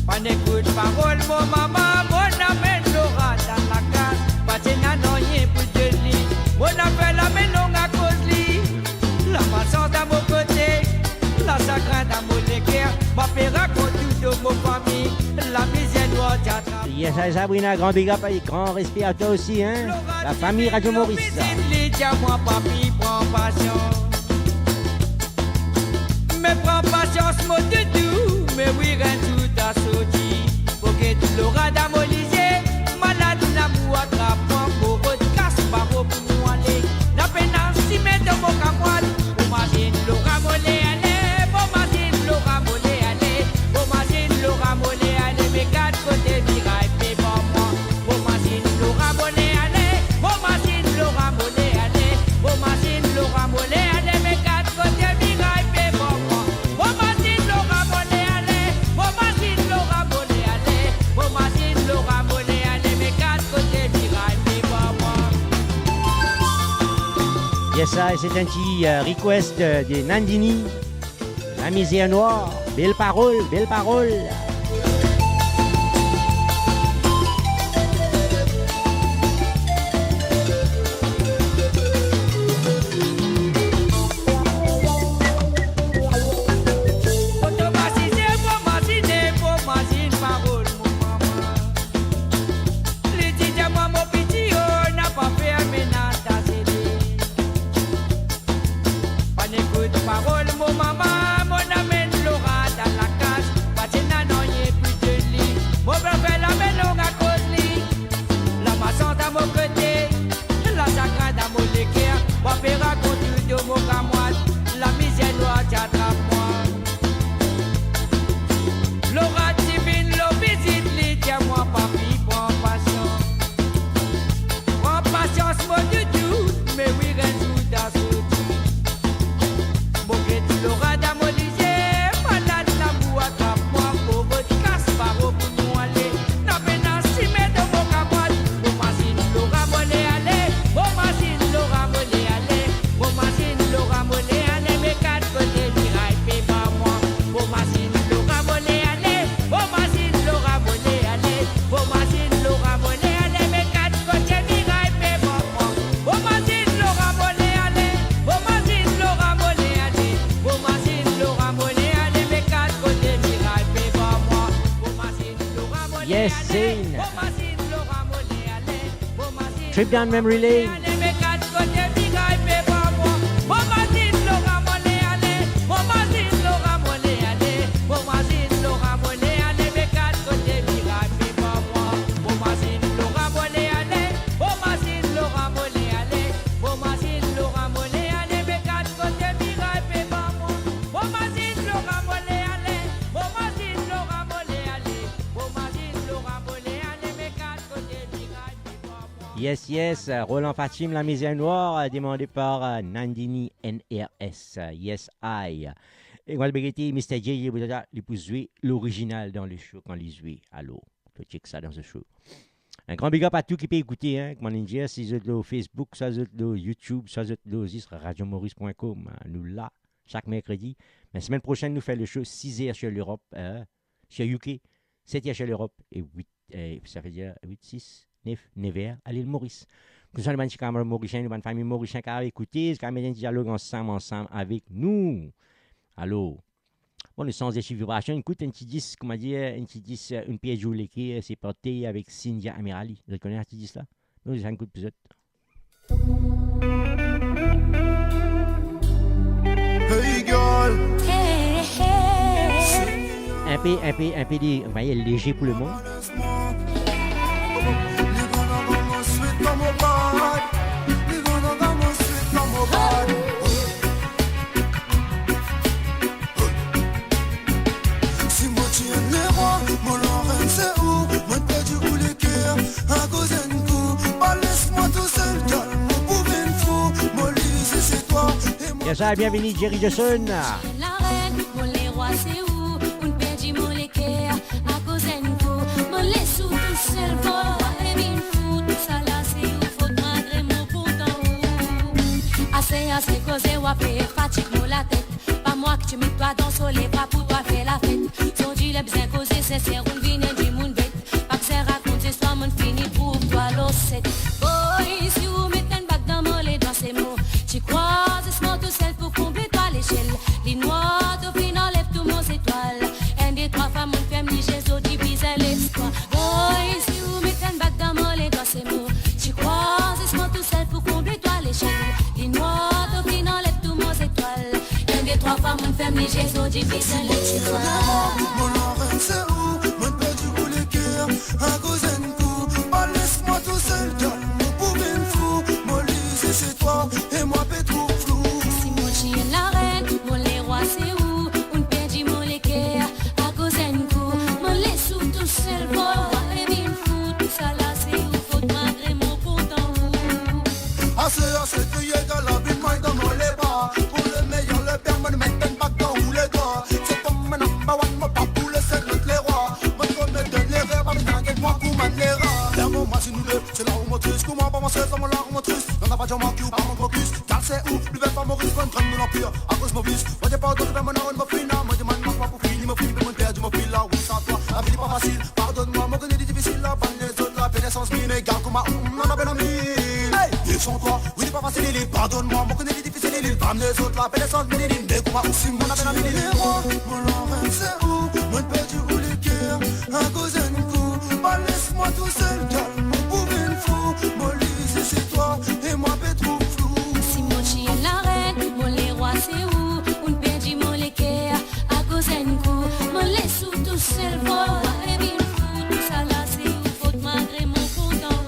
Pas n'écoute parole, mon maman, mon amène Laura dans la case. Pas de rien pour te lit. On appelle la maison à cause lit. La maçon à mon côté, la sacrade à mon équerre. Ma père raconte tout de mon famille. La misère doit t'attraper. Yes, Sabrina, grand big up et grand respect à toi aussi, hein. La famille Radio Maurice. Moi, papi, prends patience. Mais prends patience, mon doudou. Mais oui, rien tout a sauté. Pour que tu l'auras d'amolisé. Malade, l'amour attrape-moi. Pour casse barreau pour nous aller. La peine si met de mon camoine. Pour machine, l'aura molé, allez. Pour machine, l'aura molé, allez. Pour machine, l'aura molé, allez. Mes 4 côtés mirailles, fais pour moi. Pour machine, l'aura molé, allez. Pour machine, l'aura molé, allez. Pour machine, l'aura molé, allez. Mes 4 côtés mirailles, fais pour moi. Pour machine, l'aura molé, allez. Pour machine, l'aura molé, allez. Pour machine, l'aura molé, allez. Mes 4 côtés mirailles, fais pour moi. Yes, c'est un petit request de Nandini. La misère noire. Belle parole, belle parole. Parole, mon maman, mon amène Laura dans la cage. Patina non y est plus de lit. Mon père fait la maison à cause lit. La maçon à mon côté, la sacrade à mon équerre. Mon père raconte tout de mon camoine. La misère noire t'attrape-moi. Laura divine, l'eau visite lit. Tiens-moi, papi, prends patience. Prends patience, mon doudou. Mais oui, rien tout dans ce Laura d'amolisé, malade l'amour attrape-moi. Pour votre casse barreau pour nous aller. N'a peine si met de mon camoine. Pour machine, Laura molé aller. Pour machine, Laura molé aller. Pour machine, Laura molé aller. Mes 4 côtés mirailles, fais pas moi. Pour machine, Laura molé aller. Pour machine, Laura molé aller. Pour machine, Laura molé aller. Mes 4 côtés mirailles, fais pas moi. Pour machine, Laura molé aller. Pour machine, Laura molé aller. Pour machine, Laura molé aller. Mes 4 côtés mirailles, fais pas moi. Pour machine, Laura molé aller. Yes, Zane. Pour machine, Laura molé aller. Trip down memory lane. Yes, yes, Roland Fatim, La Misère Noire, demandé par Nandini NRS. Yes, I. Et moi, le Mr. J, il peut jouer l'original dans le show quand il joue. Allô, tu peux check ça dans ce show. Un grand big up à tout qui peut écouter, hein. Comme on dit, si vous êtes sur Facebook, soit vous êtes sur YouTube, soit vous êtes sur radiomaurice.com. Nous là, chaque mercredi. Mais la semaine prochaine, nous faisons le show 6h chez l'Europe, chez UK, 7h chez l'Europe, et 8, ça veut dire 8, 6. 9h à l'île Maurice. Nous sommes les camarades mauriciens, nous sommes famille mauricienne qui a écouté, qui a mis un dialogue ensemble avec nous. Allô? Bon, nous sommes des vibrations. Écoute, un petit disque, comment dire, un petit disque, une pièce jolie qui s'est portée avec Cynthia Amirali. Vous connaissez un petit disque là? Nous, j'ai un coup de pilote. Hey girl! Un peu léger pour le monde. Si moi tu es le roi, mon Lorraine c'est où? Moi perdu où les cœurs, à cause d'un coup. Pas laisse-moi tout seul, calme, mon bouvin fou. Moi Lise c'est toi et moi. Yes, bienvenue Jerry Johnson. La reine, mon les rois c'est où? On perdit mon les cœurs, à cause d'un coup. Mon les sous tout seul, vol. Assez causé ou après fatigue-moi la tête. Pas moi que tu mets toi dans sur les bras pour toi faire la fête. Son dit les bien causé, c'est on vient du monde bête. Pas que c'est raconter soit mon fini pour toi l'ossette. Boy, si vous mettez une bague dans mon les doigts c'est mots. Tu croises ce mot tout seul pour combler toi l'échelle. Les noirs au final lève tout mon étoile. Un des trois femmes mon femme lige les autres divise l'espoir. Boy, si vous mettez une bague dans mon les doigts c'est mots. Tu croises ce mot tout seul pour combler toi l'échelle. Les noirs trois femmes, mon famille, j'ai au difficile. Mon Lorraine, c'est où? Mon perdu où les cœurs, à cause d'un coup. Pas laisse-moi tout seul, calme, mon bouvin fou. Mon Lise, c'est toi, et moi, Pétrou flou. Si mon chien la reine, mon les rois, c'est où? On perdit mon les cœurs, à cause d'un coup. Mon les sous tout seul, vol, et bien fou. Tout ça là, c'est où? Faut malgré mon pourtant. Assez, crier dans la vie, moi, dans mon les bras. Pour le meilleur, le père, me mettre une bague dans où les doigts. C'est comme un number one, mon pas pour le seul, les rois. Mon commet de l'erreur, pas m'inquiète, moi, pour man les rats. L'amour, moi, c'est nous deux, c'est la roue motrice. Comment pas m'en dans mon la roue motrice. Dans la vache, moi, qui ou pas mon focus. Car c'est où? Lui, veut pas Maurice, quand traîne de l'empire. À cause de mon vice, moi, j'ai pas d'autre, mon nom, mon fina. Moi, je m'en marche pas pour finir, mon fini, mon père, du mon fil là, oui, sans toi. La vie n'est pas facile, pardonne-moi, mon connu est difficile. La bande des autres, la pédescence, mine, égale comme ma on a bien ami. Ils sont toi, oui, pas facile, il pardonne-moi, mon connu est difficile, il femme des autres, la pédescence, mine, il est comme ma si mon a bien ami. Les rois, mon Lorraine, c'est où? Mon perdu où les cœurs, à cause d'un coup. Pas laisse-moi tout seul, calme, mon bouvin fou. Mon Lise, c'est toi, et moi, Pétrou flou. Si mon chien la reine, mon les rois, c'est où? On perdit mon les cœurs, à cause d'un coup. Mon les sous tout seul, vol, et bien fou. Tout ça là, c'est où? Faut malgré mon pourtant.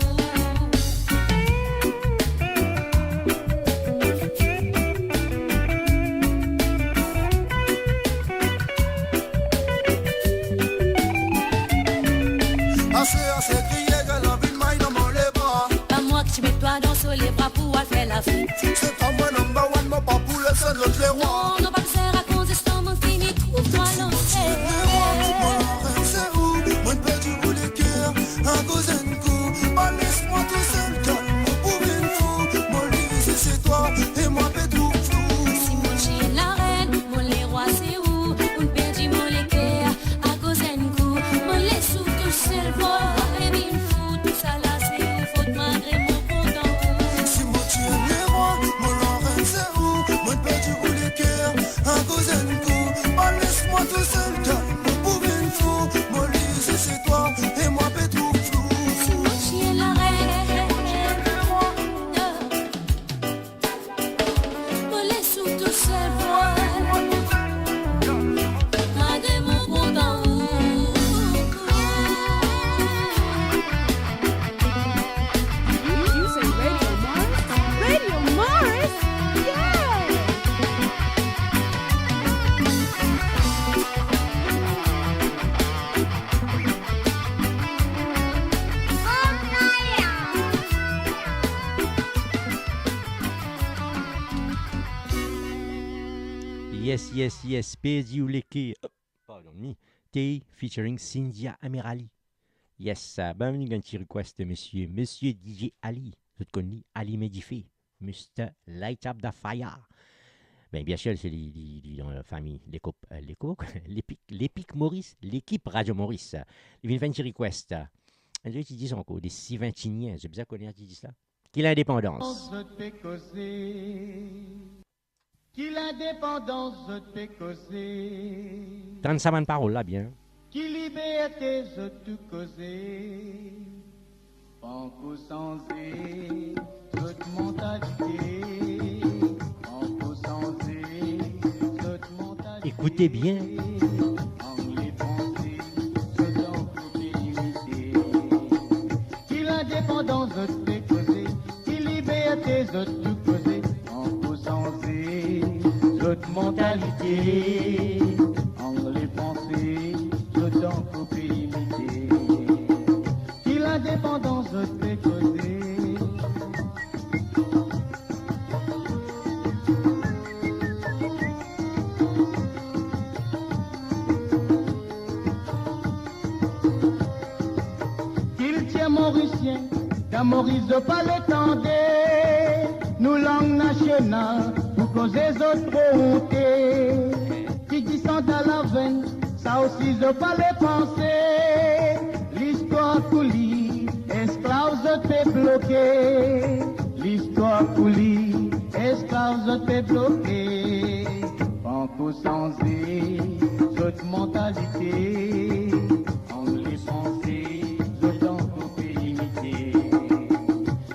Assez, crier que la vie de maille dans mon les bras. Pas moi que tu mets toi dans sur les bras pour faire la fête. C'est pas moi number one, mon pas pour le seul, l'autre les rois. Non, non, pas que c'est raconter ce temps, mon fini, trouve-toi l'enfer. Mon Lorraine, c'est où? Mon perdu où les cœurs, à cause d'un coup. Pas laisse-moi tout seul, calme, mon bouvin fou. Mon Lise, c'est toi, et moi, Pétrou flou. Si mon chien la reine, mon les rois, c'est où? On perdit mon les cœurs, à cause d'un coup. Mon les sous tout seul, vol, et bien fou. Tout ça là, c'est où? Faut malgré mon pourtant. Si moi tu es le roi, mon Lorraine, c'est où? Mon perdu où les cœurs, yes. Pedi ou Leke. Pardon me. Tay featuring Cynthia Amirali. Yes, bienvenue dans un petit request, monsieur. Monsieur DJ Ali. Vous connaissez Ali Medifé. Mr. Light Up the Fire. Ben, bien sûr, c'est dans la famille, l'épique Maurice, l'équipe Radio Maurice. Il vient faire un petit request. Je te dis encore, des 6-20 j'ai besoin de connaître, tu dis ça. Qui l'indépendance? Qui l'indépendance te causer? 35 bonnes paroles là, bien. Qui liberté je te causer? En causant toute mentalité. En causant toute mentalité. Écoutez bien. En les pensées, je t'en peux imiter. Qui l'indépendance je te causer? Qui liberté je te causer? En causant toute mentalité. En les pensées, je t'en peux imiter. Qui l'indépendance je te causer? Qu'il tient mauricien, qu'à Maurice de pas l'étendait, nous langue nationale, pour causer autres hontés. Qui descendent à la veine, ça aussi je pas les penser. L'histoire coulie, esclaves je t'ai bloqué. L'histoire coulie, esclaves je t'ai bloqué. Banco sans toute mentalité. En les pensées, je t'en peux imiter.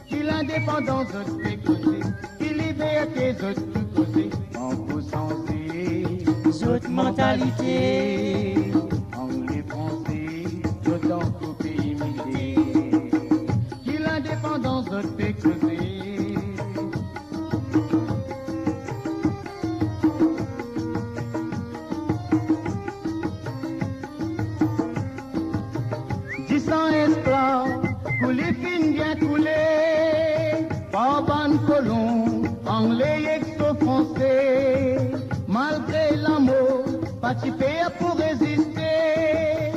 Qui l'indépendance je t'ai causé, qui liberté je t'ai causé. Banco sans toute mentalité. En les pensées, je t'en peux imiter. Qui l'indépendance je t'ai causé. Esclaves, coulis fin bien coulés, par ban colon, anglais exo-français, malgré la mort, participé pour résister,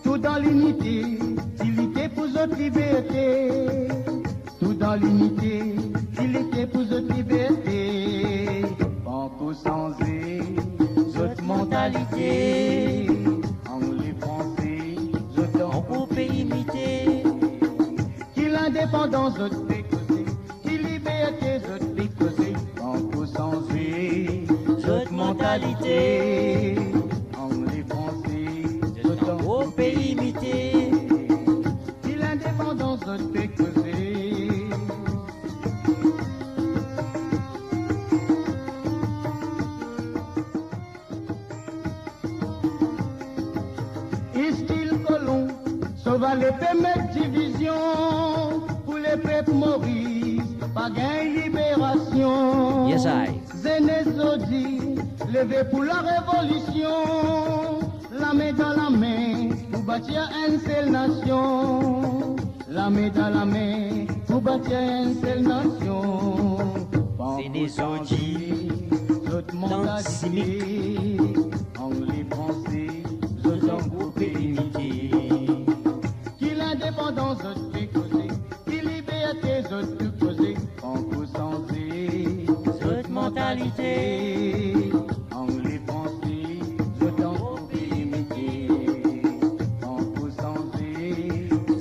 tout dans l'unité, utilité pour notre liberté, tout dans l'unité, utilité pour notre liberté, banco sans notre mentalité. Qui l'indépendance je t'ai causé, qui liberté je t'ai causé, en sans cette mentalité, en les pensées, je t'en au pays imité. Qui l'indépendance je t'ai causé. Est-il colon? Sauva les permettre division pour les peuples Maurice, pas gain libération. Yes, I. Zénézodi, levé pour la révolution, la main dans la main pour bâtir une seule nation. La main dans la main pour bâtir une seule nation. Zénézodi, toute mentalité, en les pensées, je t'en peux imiter. L'indépendance je t'ai causé, qui liberté je t'ai causé, en causant cette mentalité, en les pensées, je t'en peux imiter, en causant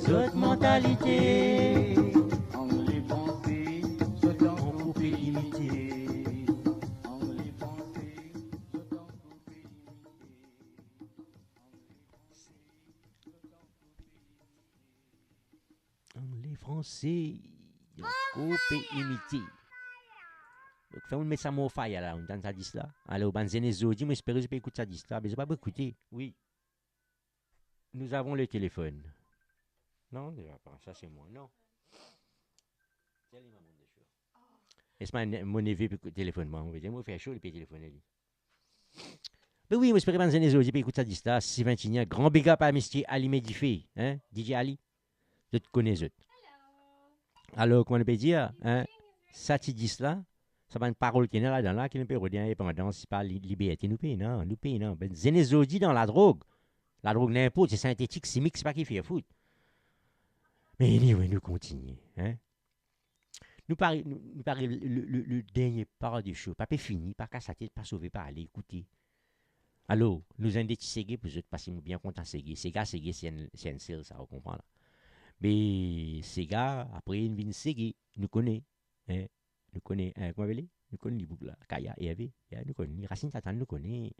cette mentalité, en les pensées, je t'en peux imiter, en les pensées, je t'en peux imiter. Les Français, coupé imité. Donc, fais-moi mettre ça mon faille là, on dans ça dit là. Alors, Banzenezo, dis-moi, j'espère que je peux écouter ça dit là, mais je ne vais pas écouter. Oui. Nous avons le téléphone. Non, déjà pas, ça c'est moi, non. Est-ce mon neveu peut téléphone, moi, on va dire, moi, faire chaud, il peut téléphoner. Ben oui, moi, j'espère que Banzenezo, je peux écouter ça dit là, 621, grand big up à Mr. Ali Medifé, hein, DJ Ali. Je te connais, je. Alors, comment on peut dire, hein, ça tu dis là, Ça va une parole qui est là, dans là, qui nous peut redire indépendance, c'est pas liberté, nous payons, non, nous payons, non. Ben, Zénézodi dans la drogue. La drogue n'importe, c'est synthétique, chimique, c'est pas qui fait foutre. Mais anyway, nous continuons, hein. Nous parlons le dernier part du show. Pas fini, pas qu'à sa tête, pas sauvé, pas aller écouter. Alors, nous avons des petits ségués pour eux, parce qu'ils sont bien contents de séguer. Séga, c'est un sel, ça, vous comprenez. Mais Séga, après, ils viennent séguer. Nous connaissons. Hein? Nous connaissons. Comment vous nous connaissons les boucles là. Kaya, Hervé. Nous connaissons. Racine Tatan, nous connaissons.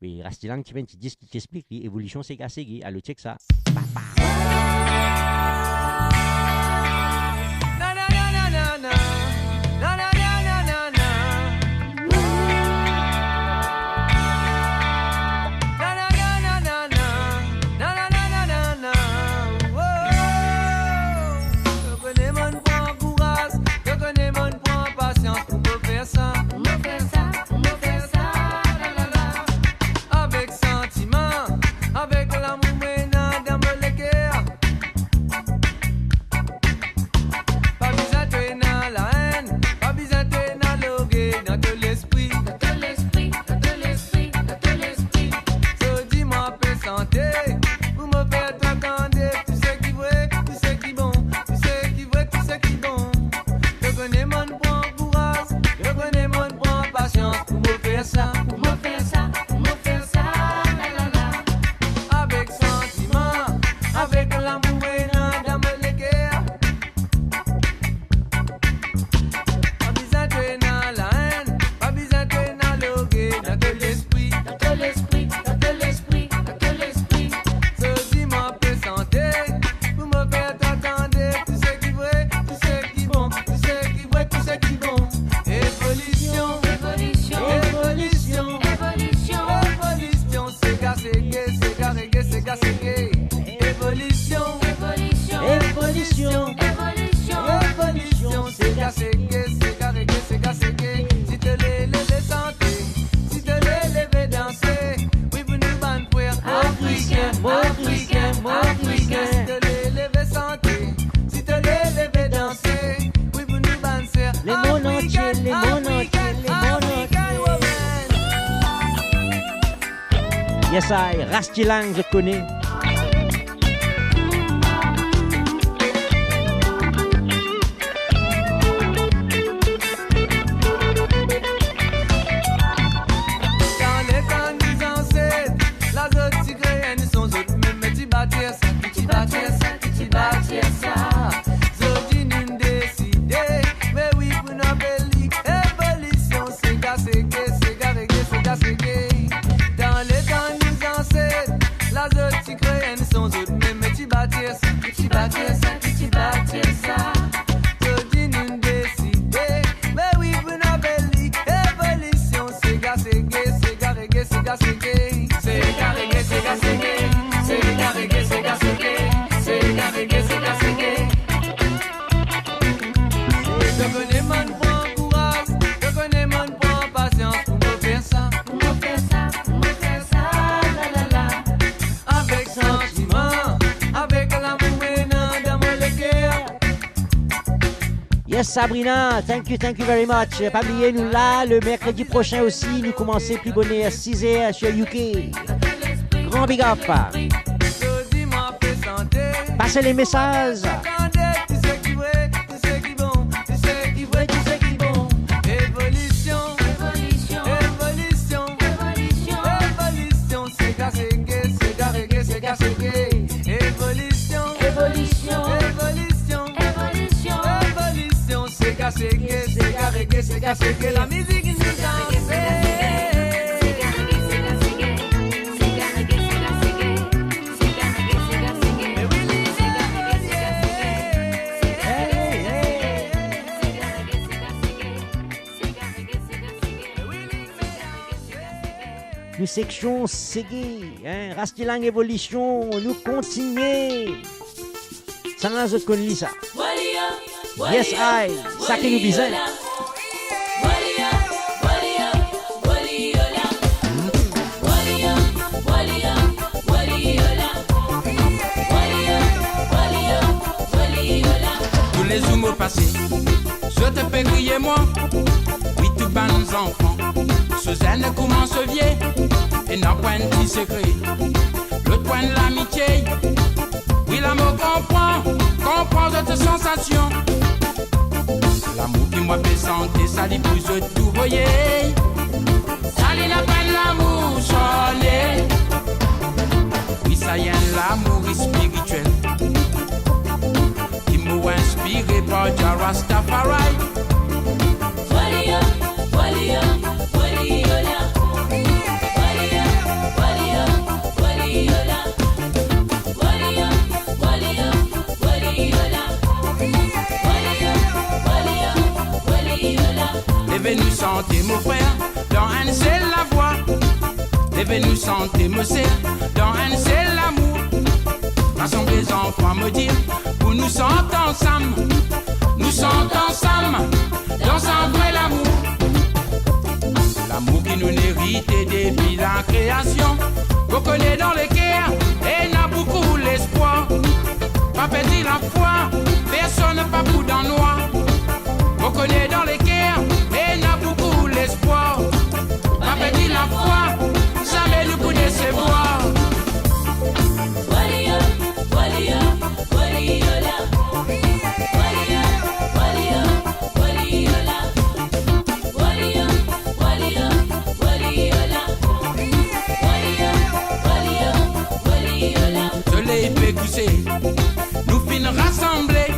Mais Rastilang, tu viens de dire ce qui t'explique l'évolution Séga ségué. Alors, check ça. Avec sentiment, avec l'amour maintenant dans mon cœur. Pas besoin de dans la haine, pas besoin de dans l'orgueil, dans tout l'esprit, dans tout l'esprit, dans tout l'esprit, dans tout l'esprit. So dis-moi peu santé, pour me faire t'entendre tout ce qui vrai, tout ce qui bon, tout ce qui vrai, tout ce qui bon. Je connais mon prend courage, je connais mon prend patience pour me faire ça, pour me faire ça, pour me faire ça. La la la. Avec sentiment, avec l'amour dans mon cœur. Pas besoin de dans la haine, pas besoin de dans l'orgueil, dans tout l'esprit, dans tout l'esprit, dans tout l'esprit, dans tout l'esprit. So dis-moi peu santé, pour me faire t'entendre tout ce qui vrai, tout ce qui bon, tout ce qui vrai, tout ce qui bon. Évolution, évolution, évolution, évolution, évolution. Séga, ségué, séga, reggae, séga, ségué. Évolution, évolution, évolution, évolution, évolution. Séga, ségué, séga, reggae, séga, ségué. Si te l'élèves santé, si te l'élèves danser, oui vous nous ban frère africain, africain, africain. Si te l'élèves santé, si te l'élèves danser, oui vous nous ban sœur Les mondes entiers, les mondes entiers, les mondes entiers. Yes, I, Rastilang, je connais. Dans les temps des ancêtres, la zone tigréenne sont autres, même petit bâtir ça, petit bâtir ça, petit bâtir ça. Zodi nous décider, mais oui pour nos belli, évolution, séga, ségué, séga, reggae, séga, ségué. Dans les temps des ancêtres, la zone tigréenne sont autres, même petit bâtir ça, petit bâtir ça, petit bâtir ça. Zodi nous décider, mais oui pour nos belli, évolution, séga, ségué, séga, reggae, séga, ségué. Séga, reggae, séga, ségué. Séga, reggae, séga, ségué. Séga, reggae, séga, ségué. Je connais mon prend courage, je connais mon prend patience pour me faire ça, pour me faire ça, pour me faire ça, la la la. Avec sentiment, avec l'amour maintenant dans mon cœur. Yes, Sabrina, thank you very much. Pas oublier, nous là, le mercredi prochain aussi, nous commençons plus bonnet à 6h sur UK. Grand big up. Dis-moi peu santé. Passez les messages. Attendez, tout ce qui vrai, tout ce qui bon, tout ce qui vrai, tout ce qui bon. Évolution, évolution, évolution, évolution, évolution. Séga, ségué, séga, reggae, séga, ségué. Évolution, évolution, évolution, évolution, évolution. Séga, ségué, séga, reggae, séga, ségué. La musique nous danse. Nous section Ségué, hein, Rastilang Evolution, nous continuons. Ça n'a pas connu ça. Yes, I, ça qui nous besoin. Tous les zooms passés, je te fais crier moi. Oui, tout ban enfants. Ce zen commence vieux et n'a point de petit secret. Le point de l'amitié, oui l'amour comprend cette sensation. L'amour qui m'a fait sentir, ça dit plus de tout voyez. Ça dit n'a pas l'amour sonné. Oui ça y est l'amour spirituel qui m'a inspiré par Jah Rastafari. Walia, walia, waliola. Walia, walia, waliola. Walia, walia, waliola. Walia, walia, waliola. Les venus chanter mon frère dans un seul la voix. Les venus chanter me sert dans un seul l'amour. Rassemble les enfants me dire pour nous sentir ensemble. Nous sentons ensemble dans un vrai l'amour. L'amour qui nous hérite depuis la création. Vous connaissez dans le cœur et n'a beaucoup l'espoir. Pas perdre la foi, personne pas pour dans noir. Vous connaissez dans le cœur et n'a beaucoup l'espoir. Pas perdre la foi, jamais nous pour décevoir. Walia, walia, waliola. Walia, walia, waliola. Walia, walia, waliola. Walia, walia, waliola. Je l'ai fait pousser, nous finissons rassemblés.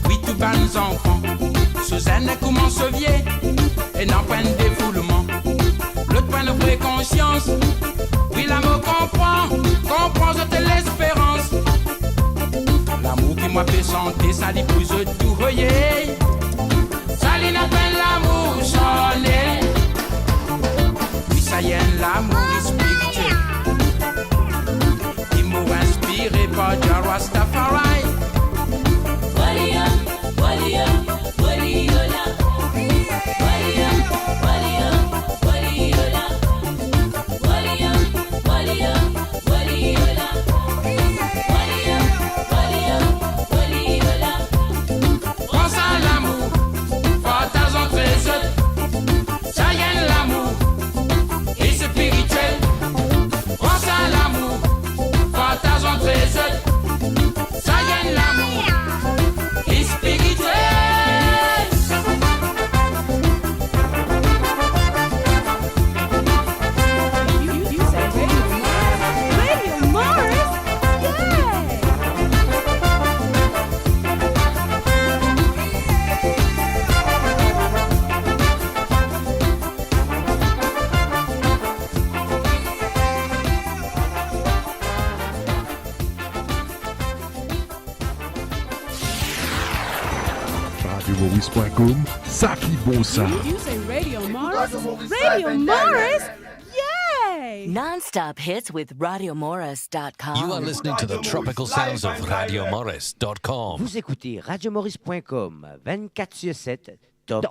Oui, tout ban enfants. Suzanne commence vieux et n'en point de défoulement. L'autre point de vraie conscience. Oui, l'amour comprend cette l'espérance. L'amour qui m'a fait chanter, ça dit plus de tout voyez. Ça dit n'a pas l'amour sonné. Oui, ça y est, l'amour spirituel qui m'a inspiré par Jah Rastafari. Walia, walia, waliola. Walia, walia, waliola. Walia, walia, waliola. Walia, walia, waliola. Pense à l'amour, partage entre les autres. Ça y est, l'amour est spirituel. Pense à l'amour, partage entre les autres. Ça y est, l'amour est spirituel. Radio Morris? Yay! RadioMaurice.com, ça qui bon ça. You say Radio Morris? Radio Morris? Yay! Non-stop hits with RadioMorris.com. You are listening to the tropical sounds of RadioMorris.com. Vous écoutez RadioMaurice.com 24/7 top